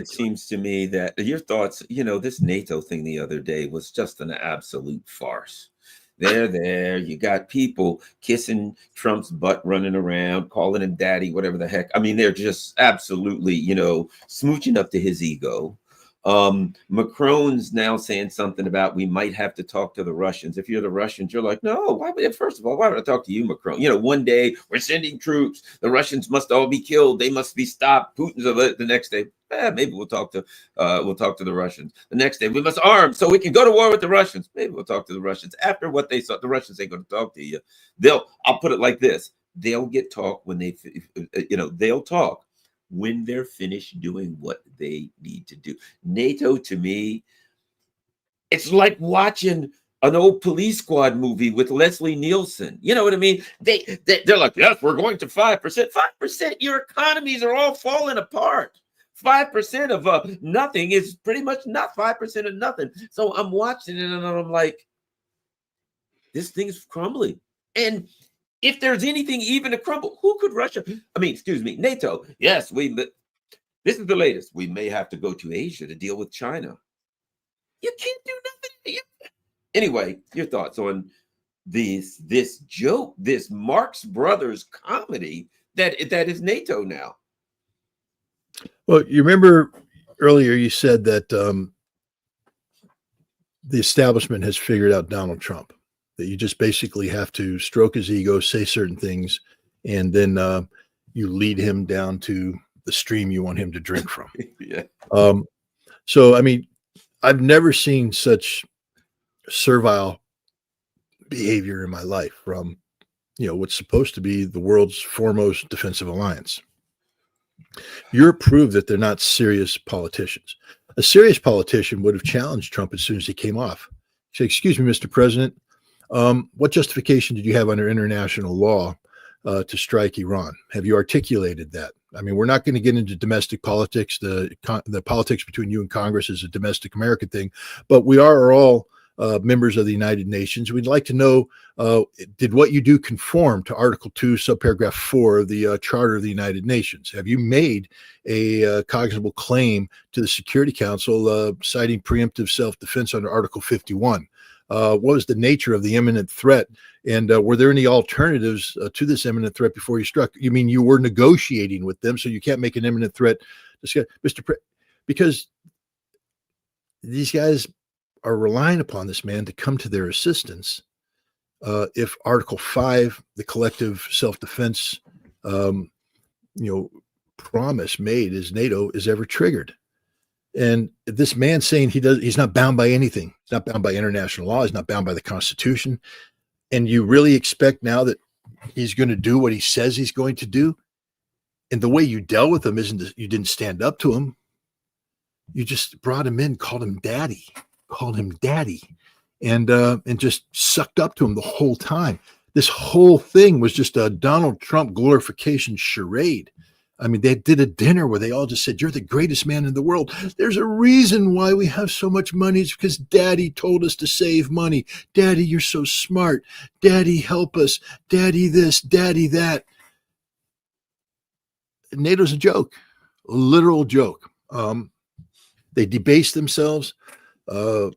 seems to me that your thoughts, this NATO thing the other day was just an absolute farce. There, you got people kissing Trump's butt, running around, calling him daddy, whatever the heck. I mean, they're just absolutely, smooching up to his ego. Macron's now saying something about we might have to talk to the Russians. If you're the Russians, you're like, no, first of all, why would I talk to you, Macron? One day we're sending troops. The Russians must all be killed. They must be stopped. Putin's the next day. Maybe we'll talk to the Russians. The next day we must arm so we can go to war with the Russians. Maybe we'll talk to the Russians. After what they saw, the Russians ain't going to talk to you. I'll put it like this: they'll get talk when they'll talk when they're finished doing what they need to do. NATO, to me, it's like watching an old Police Squad movie with Leslie Nielsen. You know what I mean? They're like, yes, we're going to 5%. 5%. Your economies are all falling apart. 5% of nothing is pretty much not 5% of nothing. So I'm watching it and I'm like, this thing's crumbling. And if there's anything even to crumble, who could Russia? NATO. Yes, this is the latest. We may have to go to Asia to deal with China. You can't do nothing. Anyway, your thoughts on this joke, this Marx Brothers comedy that is NATO now. Well, you remember earlier you said that the establishment has figured out Donald Trump, that you just basically have to stroke his ego, say certain things, and then you lead him down to the stream you want him to drink from. Yeah. So, I mean, I've never seen such servile behavior in my life from, what's supposed to be the world's foremost defensive alliance. Europe proved that they're not serious politicians. A serious politician would have challenged Trump as soon as he came off. He said, "Excuse me, Mr. President, what justification did you have under international law to strike Iran? Have you articulated that? I mean, we're not going to get into domestic politics. The politics between you and Congress is a domestic American thing, but we are all members of the United Nations. We'd like to know, did what you do conform to Article 2, subparagraph 4 of the Charter of the United Nations? Have you made a cognizable claim to the Security Council citing preemptive self-defense under Article 51? What was the nature of the imminent threat? And were there any alternatives to this imminent threat before you struck? You mean you were negotiating with them, so you can't make an imminent threat, because these guys are relying upon this man to come to their assistance if Article 5, the collective self-defense, promise made as NATO is ever triggered. And this man saying he's not bound by anything. He's not bound by international law. He's not bound by the Constitution. And you really expect now that he's going to do what he says he's going to do? And the way you dealt with him isn't that you didn't stand up to him. You just brought him in, called him daddy, and just sucked up to him the whole time. This whole thing was just a Donald Trump glorification charade. I mean, they did a dinner where they all just said, "You're the greatest man in the world. There's a reason why we have so much money. It's because Daddy told us to save money. Daddy, you're so smart. Daddy, help us. Daddy this, Daddy that." NATO's a joke, a literal joke. They debase themselves. I'm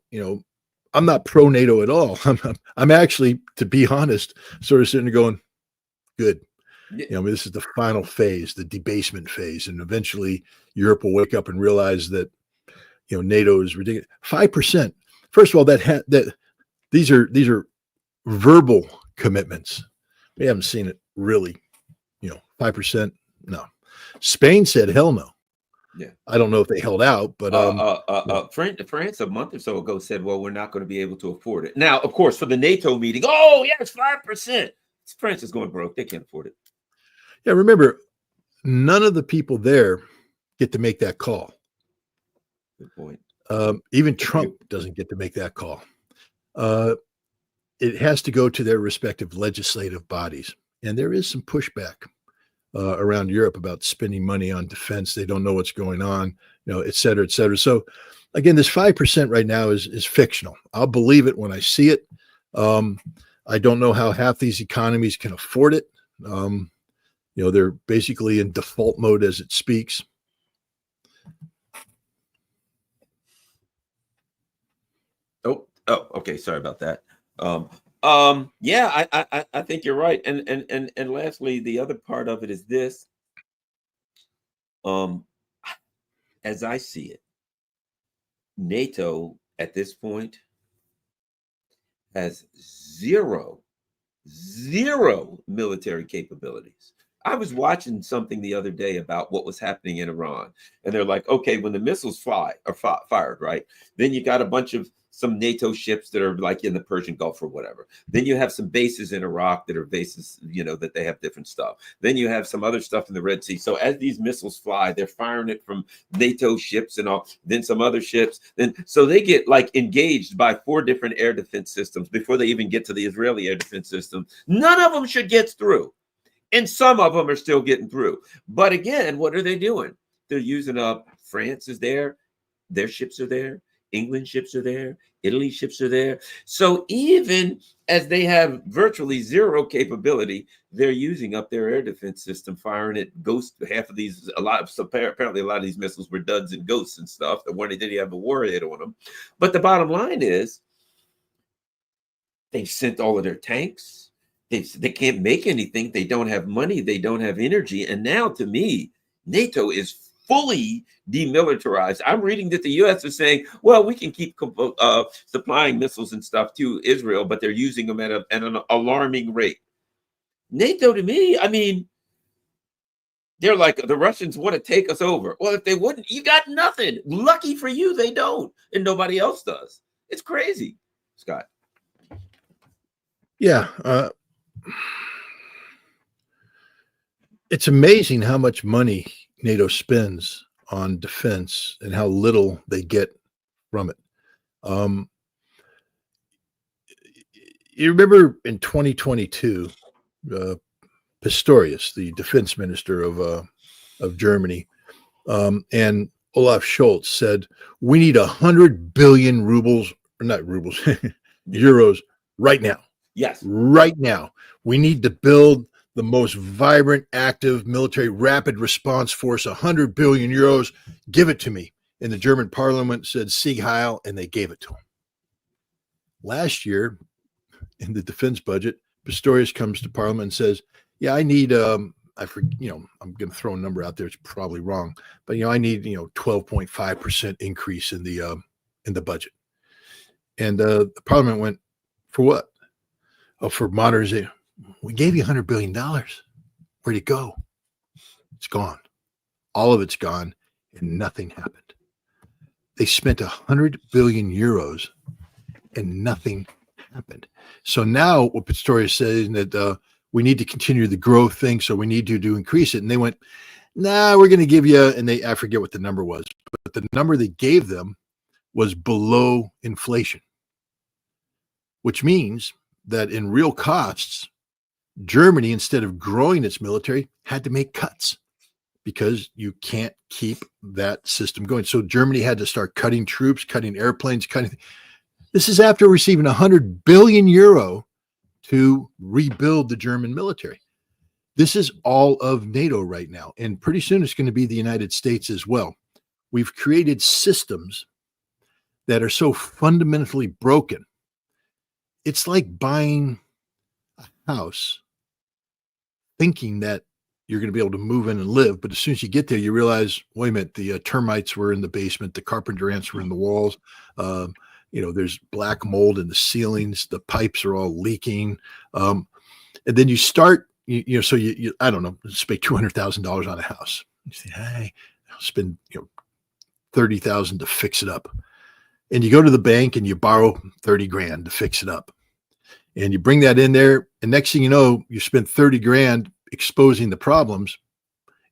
not pro NATO at all. I'm actually, to be honest, sort of sitting there going, good. This is the final phase, the debasement phase, and eventually Europe will wake up and realize that NATO is ridiculous. 5%. First of all, that these are verbal commitments. We haven't seen it really. 5%. No. Spain said hell no. Yeah, I don't know if they held out, but France a month or so ago said, "Well, we're not going to be able to afford it." Now, of course, for the NATO meeting, oh yes, 5%. France is going broke; they can't afford it. Yeah, remember, none of the people there get to make that call. Good point. Even Trump doesn't get to make that call. It has to go to their respective legislative bodies, and there is some pushback around Europe about spending money on defense. They don't know what's going on, et cetera, et cetera. So again, this 5% right now is fictional. I'll believe it when I see it. I don't know how half these economies can afford it. They're basically in default mode as it speaks. Oh, okay. Sorry about that. Yeah, I think you're right. And lastly, the other part of it is this. As I see it, NATO at this point has zero military capabilities. I was watching something the other day about what was happening in Iran, and they're like, okay, when the missiles fired, right? Then you got a bunch of some NATO ships that are like in the Persian Gulf or whatever. Then you have some bases in Iraq that are bases, that they have different stuff. Then you have some other stuff in the Red Sea. So as these missiles fly, they're firing it from NATO ships and all, then some other ships. So they get like engaged by 4 different air defense systems before they even get to the Israeli air defense system. None of them should get through. And some of them are still getting through. But again, what are they doing? They're using up, France is there. Their ships are there. England ships are there. Italy ships are there. So even as they have virtually zero capability, they're using up their air defense system, firing at ghost. Apparently a lot of these missiles were duds and ghosts and stuff. The one they didn't have a warhead on them. But the bottom line is, They've sent all of their tanks. They can't make anything. They don't have money. They don't have energy. And now, to me, NATO is fully demilitarized. I'm reading that the U.S. is saying, well, we can keep supplying missiles and stuff to Israel, but they're using them at an alarming rate. NATO, to me, I mean, they're like, the Russians want to take us over. Well, if they wouldn't, you got nothing. Lucky for you, they don't, and nobody else does. It's crazy, Scott. Yeah. It's amazing how much money NATO spends on defense and how little they get from it. You remember in 2022, Pistorius, the defense minister of Germany, and Olaf Scholz said, we need 100 billion rubles, or not rubles, euros right now. Yes. Right now. We need to build the most vibrant, active military rapid response force, 100 billion euros. Give it to me. And the German parliament said, Sieg Heil, and they gave it to him. Last year, in the defense budget, Pistorius comes to parliament and says, yeah, I need, I'm going to throw a number out there. It's probably wrong, but, I need, 12.5% increase in the budget. And the parliament went, for what? Oh, for modernization. We gave you $100 billion. Where'd it go? It's gone. All of it's gone, and nothing happened. They spent 100 billion euros, and nothing happened. So now what Pistorius says that we need to continue the growth thing, so we need to increase it. And they went, nah, we're going to give you, and I forget what the number was, but the number they gave them was below inflation, which means that in real costs, Germany, instead of growing its military, had to make cuts because you can't keep that system going. So Germany had to start cutting troops, cutting airplanes, cutting. This is after receiving 100 billion euro to rebuild the German military. This is all of NATO right now. And pretty soon it's going to be the United States as well. We've created systems that are so fundamentally broken. It's like buying a house thinking that you're going to be able to move in and live. But as soon as you get there, you realize, wait a minute, the termites were in the basement, the carpenter ants were in the walls. There's black mold in the ceilings. The pipes are all leaking. And then you start, so I don't know, spend $200,000 on a house. You say, hey, I'll spend, $30,000 to fix it up. And you go to the bank and you borrow 30 grand to fix it up. And you bring that in there. And next thing you know, you spent 30 grand exposing the problems.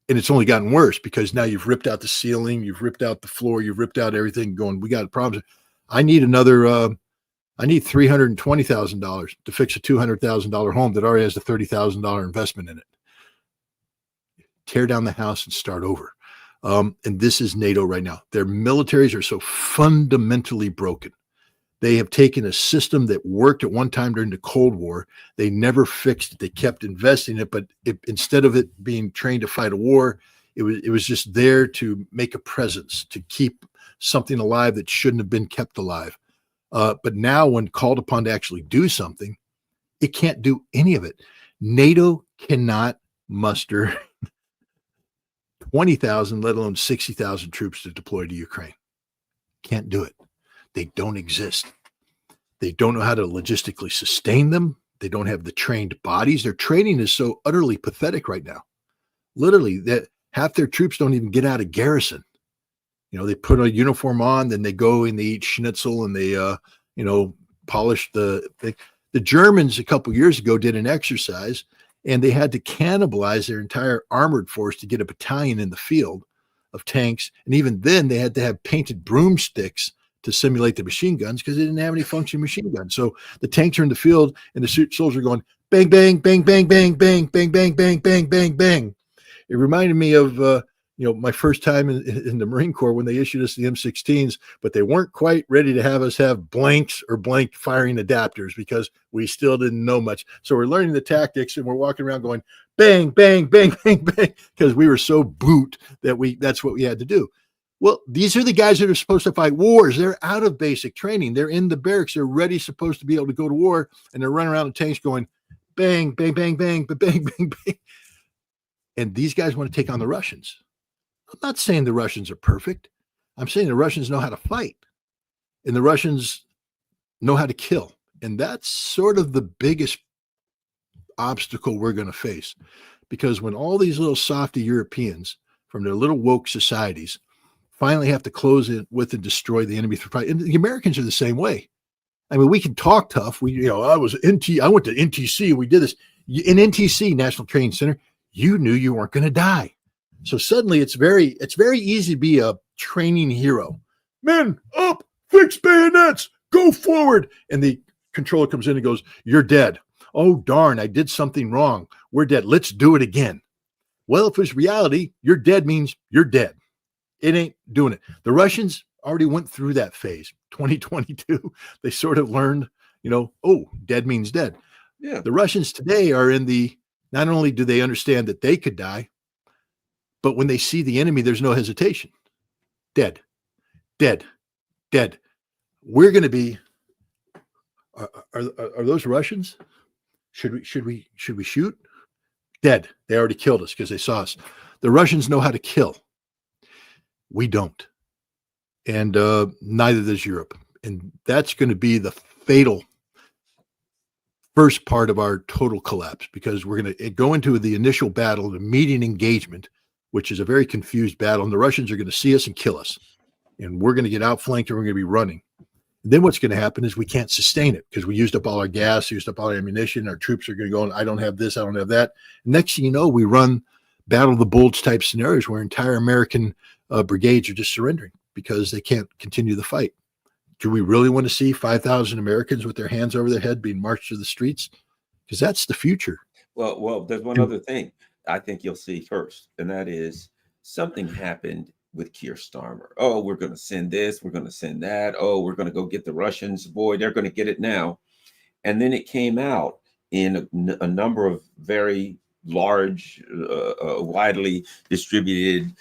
And it's only gotten worse because now you've ripped out the ceiling, you've ripped out the floor, you've ripped out everything going, we got problems. I need $320,000 to fix a $200,000 home that already has a $30,000 investment in it. Tear down the house and start over. And this is NATO right now. Their militaries are so fundamentally broken. They have taken a system that worked at one time during the Cold War. They never fixed it. They kept investing in it, but instead of it being trained to fight a war, it was just there to make a presence, to keep something alive that shouldn't have been kept alive. But now when called upon to actually do something, it can't do any of it. NATO cannot muster 20,000, let alone 60,000 troops to deploy to Ukraine. Can't do it. They don't exist. They don't know how to logistically sustain them. They don't have the trained bodies. Their training is so utterly pathetic right now. Literally, that half their troops don't even get out of garrison. They put a uniform on, then they go and they eat schnitzel and they, polish the thing. The Germans a couple years ago did an exercise and they had to cannibalize their entire armored force to get a battalion in the field of tanks. And even then they had to have painted broomsticks to simulate the machine guns because they didn't have any functioning machine guns. So the tanks are in the field and the soldiers are going bang, bang, bang, bang, bang, bang, bang, bang, bang, bang, bang, bang. It reminded me of, my first time in the Marine Corps when they issued us the M16s, but they weren't quite ready to have us have blanks or blank firing adapters because we still didn't know much. So we're learning the tactics and we're walking around going bang, bang, bang, bang, bang, because we were so boot that that's what we had to do. Well, these are the guys that are supposed to fight wars. They're out of basic training. They're in the barracks. They're ready, supposed to be able to go to war, and they're running around in tanks going, bang, bang, bang, bang, bang, bang, bang. And these guys want to take on the Russians. I'm not saying the Russians are perfect. I'm saying the Russians know how to fight, and the Russians know how to kill. And that's sort of the biggest obstacle we're going to face. Because when all these little softy Europeans from their little woke societies finally have to close it with and destroy the enemy through fight, and the Americans are the same way. I mean, we can talk tough. I went to NTC. We did this in NTC, National Training Center. You knew you weren't going to die. So suddenly it's very easy to be a training hero. Men up, fix bayonets, go forward. And the controller comes in and goes, you're dead. Oh, darn, I did something wrong. We're dead. Let's do it again. Well, if it's reality, you're dead means you're dead. It ain't doing it. The Russians already went through that phase. 2022, they sort of learned, dead means dead. Yeah. The Russians today are not only do they understand that they could die, but when they see the enemy, there's no hesitation. Dead, dead, dead. We're going to be, are those Russians? Should we shoot? Dead. They already killed us because they saw us. The Russians know how to kill. We don't. And neither does Europe. And that's going to be the fatal first part of our total collapse, because we're going to go into the initial battle, the immediate engagement, which is a very confused battle. And the Russians are going to see us and kill us. And we're going to get outflanked and we're going to be running. And then what's going to happen is we can't sustain it because we used up all our gas, used up all our ammunition. Our troops are going to go, and I don't have this, I don't have that. Next thing you know, we run Battle of the Bulge type scenarios where entire American brigades are just surrendering because they can't continue the fight. Do we really want to see 5,000 Americans with their hands over their head being marched to the streets? Because that's the future. Well, there's one other thing I think you'll see first, and that is something happened with Keir Starmer. Oh, we're going to send this, we're going to send that. Oh, we're going to go get the Russians. Boy, they're going to get it now. And then it came out in a number of very large, widely distributed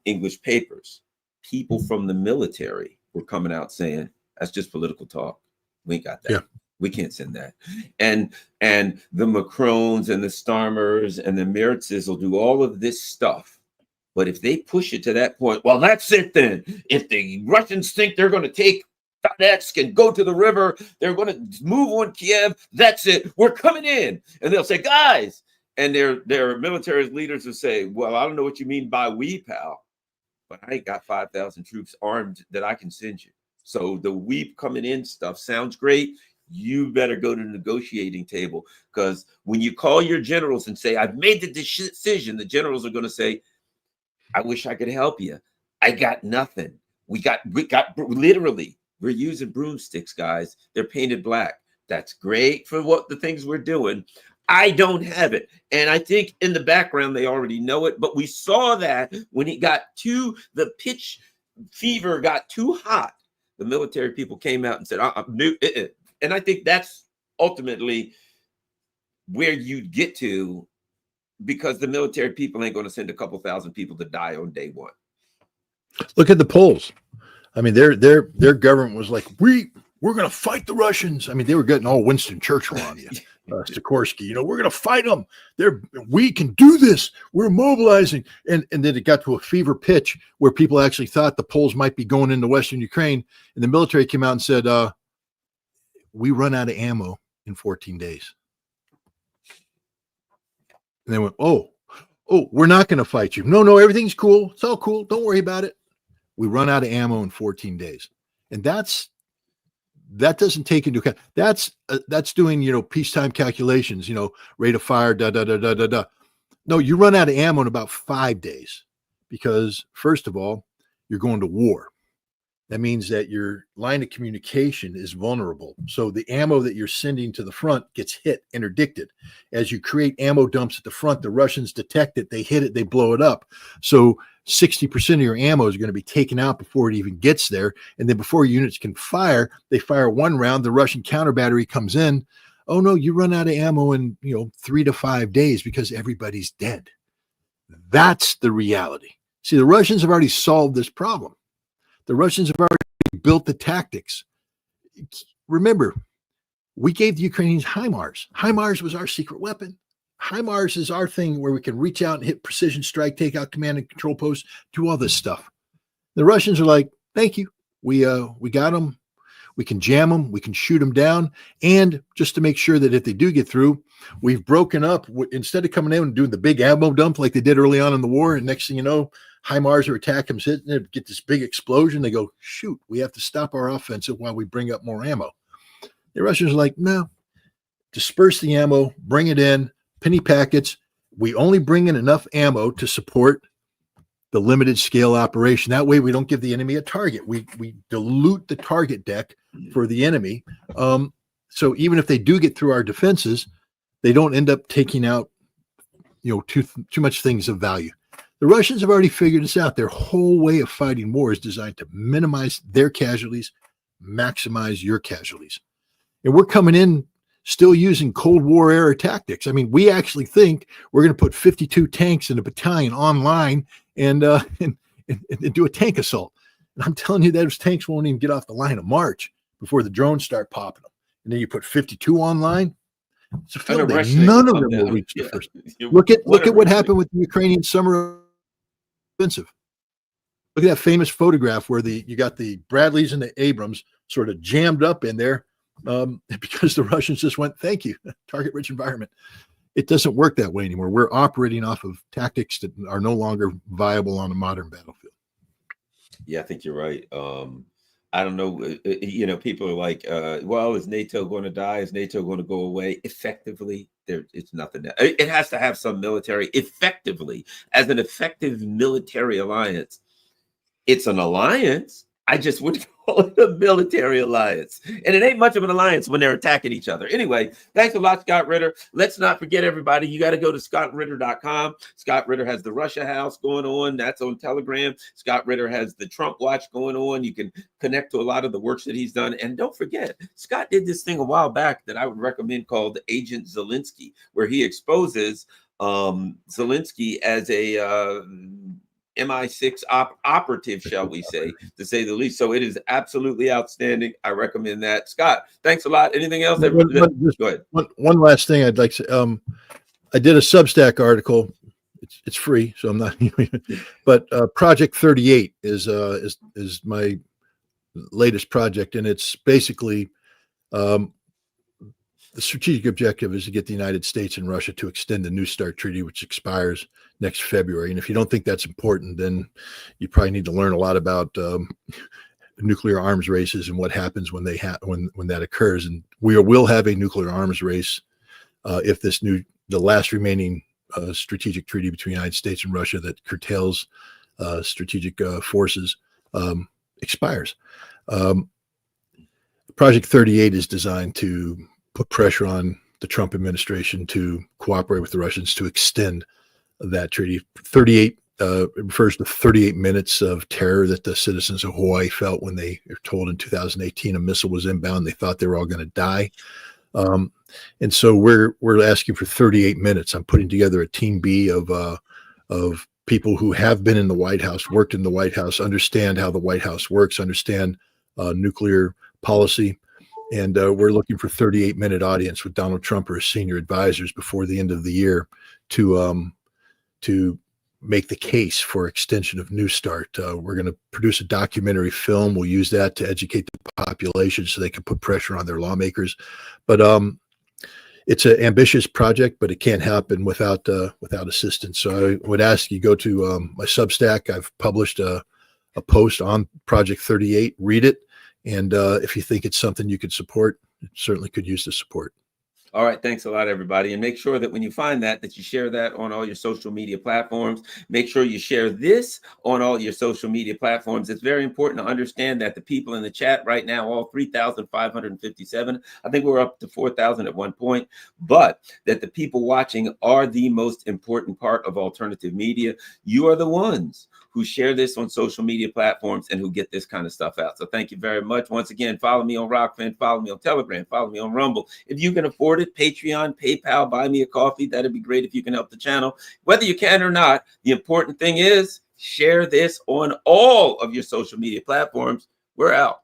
English papers. People from the military were coming out saying, that's just political talk. We ain't got that. Yeah. We can't send that. And the Macrons and the Starmers and the Meritzes will do all of this stuff. But if they push it to that point, well, that's it then. If the Russians think they're going to take Donetsk and go to the river, they're going to move on Kiev, that's it. We're coming in. And they'll say, guys, and their military leaders will say, well, I don't know what you mean by we, pal, but I ain't got 5,000 troops armed that I can send you. So the we coming in stuff sounds great. You better go to the negotiating table, because when you call your generals and say, I've made the decision, the generals are going to say, I wish I could help you. I got nothing. We got literally, we're using broomsticks, guys. They're painted black. That's great for what the things we're doing. I don't have it. And I think in the background, they already know it. But we saw that when the pitch fever got too hot, the military people came out and said, and I think that's ultimately where you get to, because the military people ain't going to send a couple thousand people to die on day one. Look at the polls. I mean, their government was like, we're going to fight the Russians. I mean, they were getting all Winston Churchill on you, Sikorsky. We're going to fight them. We can do this. We're mobilizing. And then it got to a fever pitch where people actually thought the Poles might be going into Western Ukraine. And the military came out and said, we run out of ammo in 14 days. And they went, oh, we're not going to fight you. No, everything's cool. It's all cool. Don't worry about it. We run out of ammo in 14 days. And that doesn't take into account. That's doing, peacetime calculations, rate of fire, No, you run out of ammo in about 5 days, because first of all, you're going to war. That means that your line of communication is vulnerable. So the ammo that you're sending to the front gets hit, interdicted. As you create ammo dumps at the front, the Russians detect it, they hit it, they blow it up. So 60% of your ammo is going to be taken out before it even gets there. And then before units can fire, they fire one round, the Russian counter battery comes in. Oh no, you run out of ammo in 3 to 5 days because everybody's dead. That's the reality. See, the Russians have already solved this problem. The Russians have already built the tactics. Remember, we gave the Ukrainians HIMARS. HIMARS was our secret weapon. HIMARS is our thing where we can reach out and hit precision strike, take out command and control posts, do all this stuff. The Russians are like, thank you. We got them. We can jam them. We can shoot them down. And just to make sure that if they do get through, we've broken up. Instead of coming in and doing the big ammo dump like they did early on in the war, and next thing you know, HIMARS are attacking them, sitting there, get this big explosion. They go, shoot, we have to stop our offensive while we bring up more ammo. The Russians are like, no, disperse the ammo, bring it in, penny packets. We only bring in enough ammo to support the limited scale operation. That way we don't give the enemy a target. We dilute the target deck for the enemy. So even if they do get through our defenses, they don't end up taking out, too much things of value. The Russians have already figured this out. Their whole way of fighting war is designed to minimize their casualties, maximize your casualties. And we're coming in still using Cold War era tactics. I mean, we actually think we're going to put 52 tanks in a battalion online and do a tank assault. And I'm telling you, those tanks won't even get off the line of march before the drones start popping them. And then you put 52 online. It's a field day. None of them will reach the first. Look at what happened with the Ukrainian summer offensive. Look at that famous photograph where you got the Bradleys and the Abrams sort of jammed up in there because the Russians just went, thank you, target-rich environment. It doesn't work that way anymore. We're operating off of tactics that are no longer viable on a modern battlefield. Yeah, I think you're right. I don't know. People are like, well, is NATO going to die? Is NATO going to go away? Effectively, it's nothing. It has to have some military. Effectively, as an effective military alliance, it's an alliance. I just wouldn't call it a military alliance. And it ain't much of an alliance when they're attacking each other. Anyway, thanks a lot, Scott Ritter. Let's not forget, everybody, you got to go to scottritter.com. Scott Ritter has the Russia House going on. That's on Telegram. Scott Ritter has the Trump Watch going on. You can connect to a lot of the works that he's done. And don't forget, Scott did this thing a while back that I would recommend called Agent Zelensky, where he exposes Zelensky as a MI6 operative, shall we say, to say the least. So it is absolutely outstanding. I recommend that. Scott, thanks a lot. Anything else? Go ahead. One last thing I'd like to say. I did a Substack article. It's free, so I'm not. But Project 38 is my latest project, and it's basically the strategic objective is to get the United States and Russia to extend the New START treaty, which expires next February. And if you don't think that's important, then you probably need to learn a lot about nuclear arms races and what happens when when that occurs. And we will have a nuclear arms race if the last remaining strategic treaty between the United States and Russia that curtails strategic forces expires. Project 38 is designed to put pressure on the Trump administration to cooperate with the Russians to extend that treaty. 38 refers to 38 minutes of terror that the citizens of Hawaii felt when they were told in 2018 a missile was inbound. They thought they were all going to die. And so we're asking for 38 minutes. I'm putting together a team B of people who have been in the White House, worked in the White House, understand how the White House works, understand nuclear policy. And we're looking for 38-minute audience with Donald Trump or his senior advisors before the end of the year to make the case for extension of New START. We're going to produce a documentary film. We'll use that to educate the population so they can put pressure on their lawmakers. But it's an ambitious project, but it can't happen without assistance. So I would ask you go to my Substack. I've published a post on Project 38. Read it. And if you think it's something you could support, it certainly could use the support. All right. Thanks a lot, everybody. And make sure that when you find that you share that on all your social media platforms. Make sure you share this on all your social media platforms. It's very important to understand that the people in the chat right now, all 3,557, I think we're up to 4,000 at one point, but that the people watching are the most important part of alternative media. You are the ones who share this on social media platforms and who get this kind of stuff out. So thank you very much. Once again, follow me on Rockfin, follow me on Telegram, follow me on Rumble. If you can afford it, Patreon, PayPal, buy me a coffee. That'd be great if you can help the channel. Whether you can or not, the important thing is, Share this on all of your social media platforms. We're out.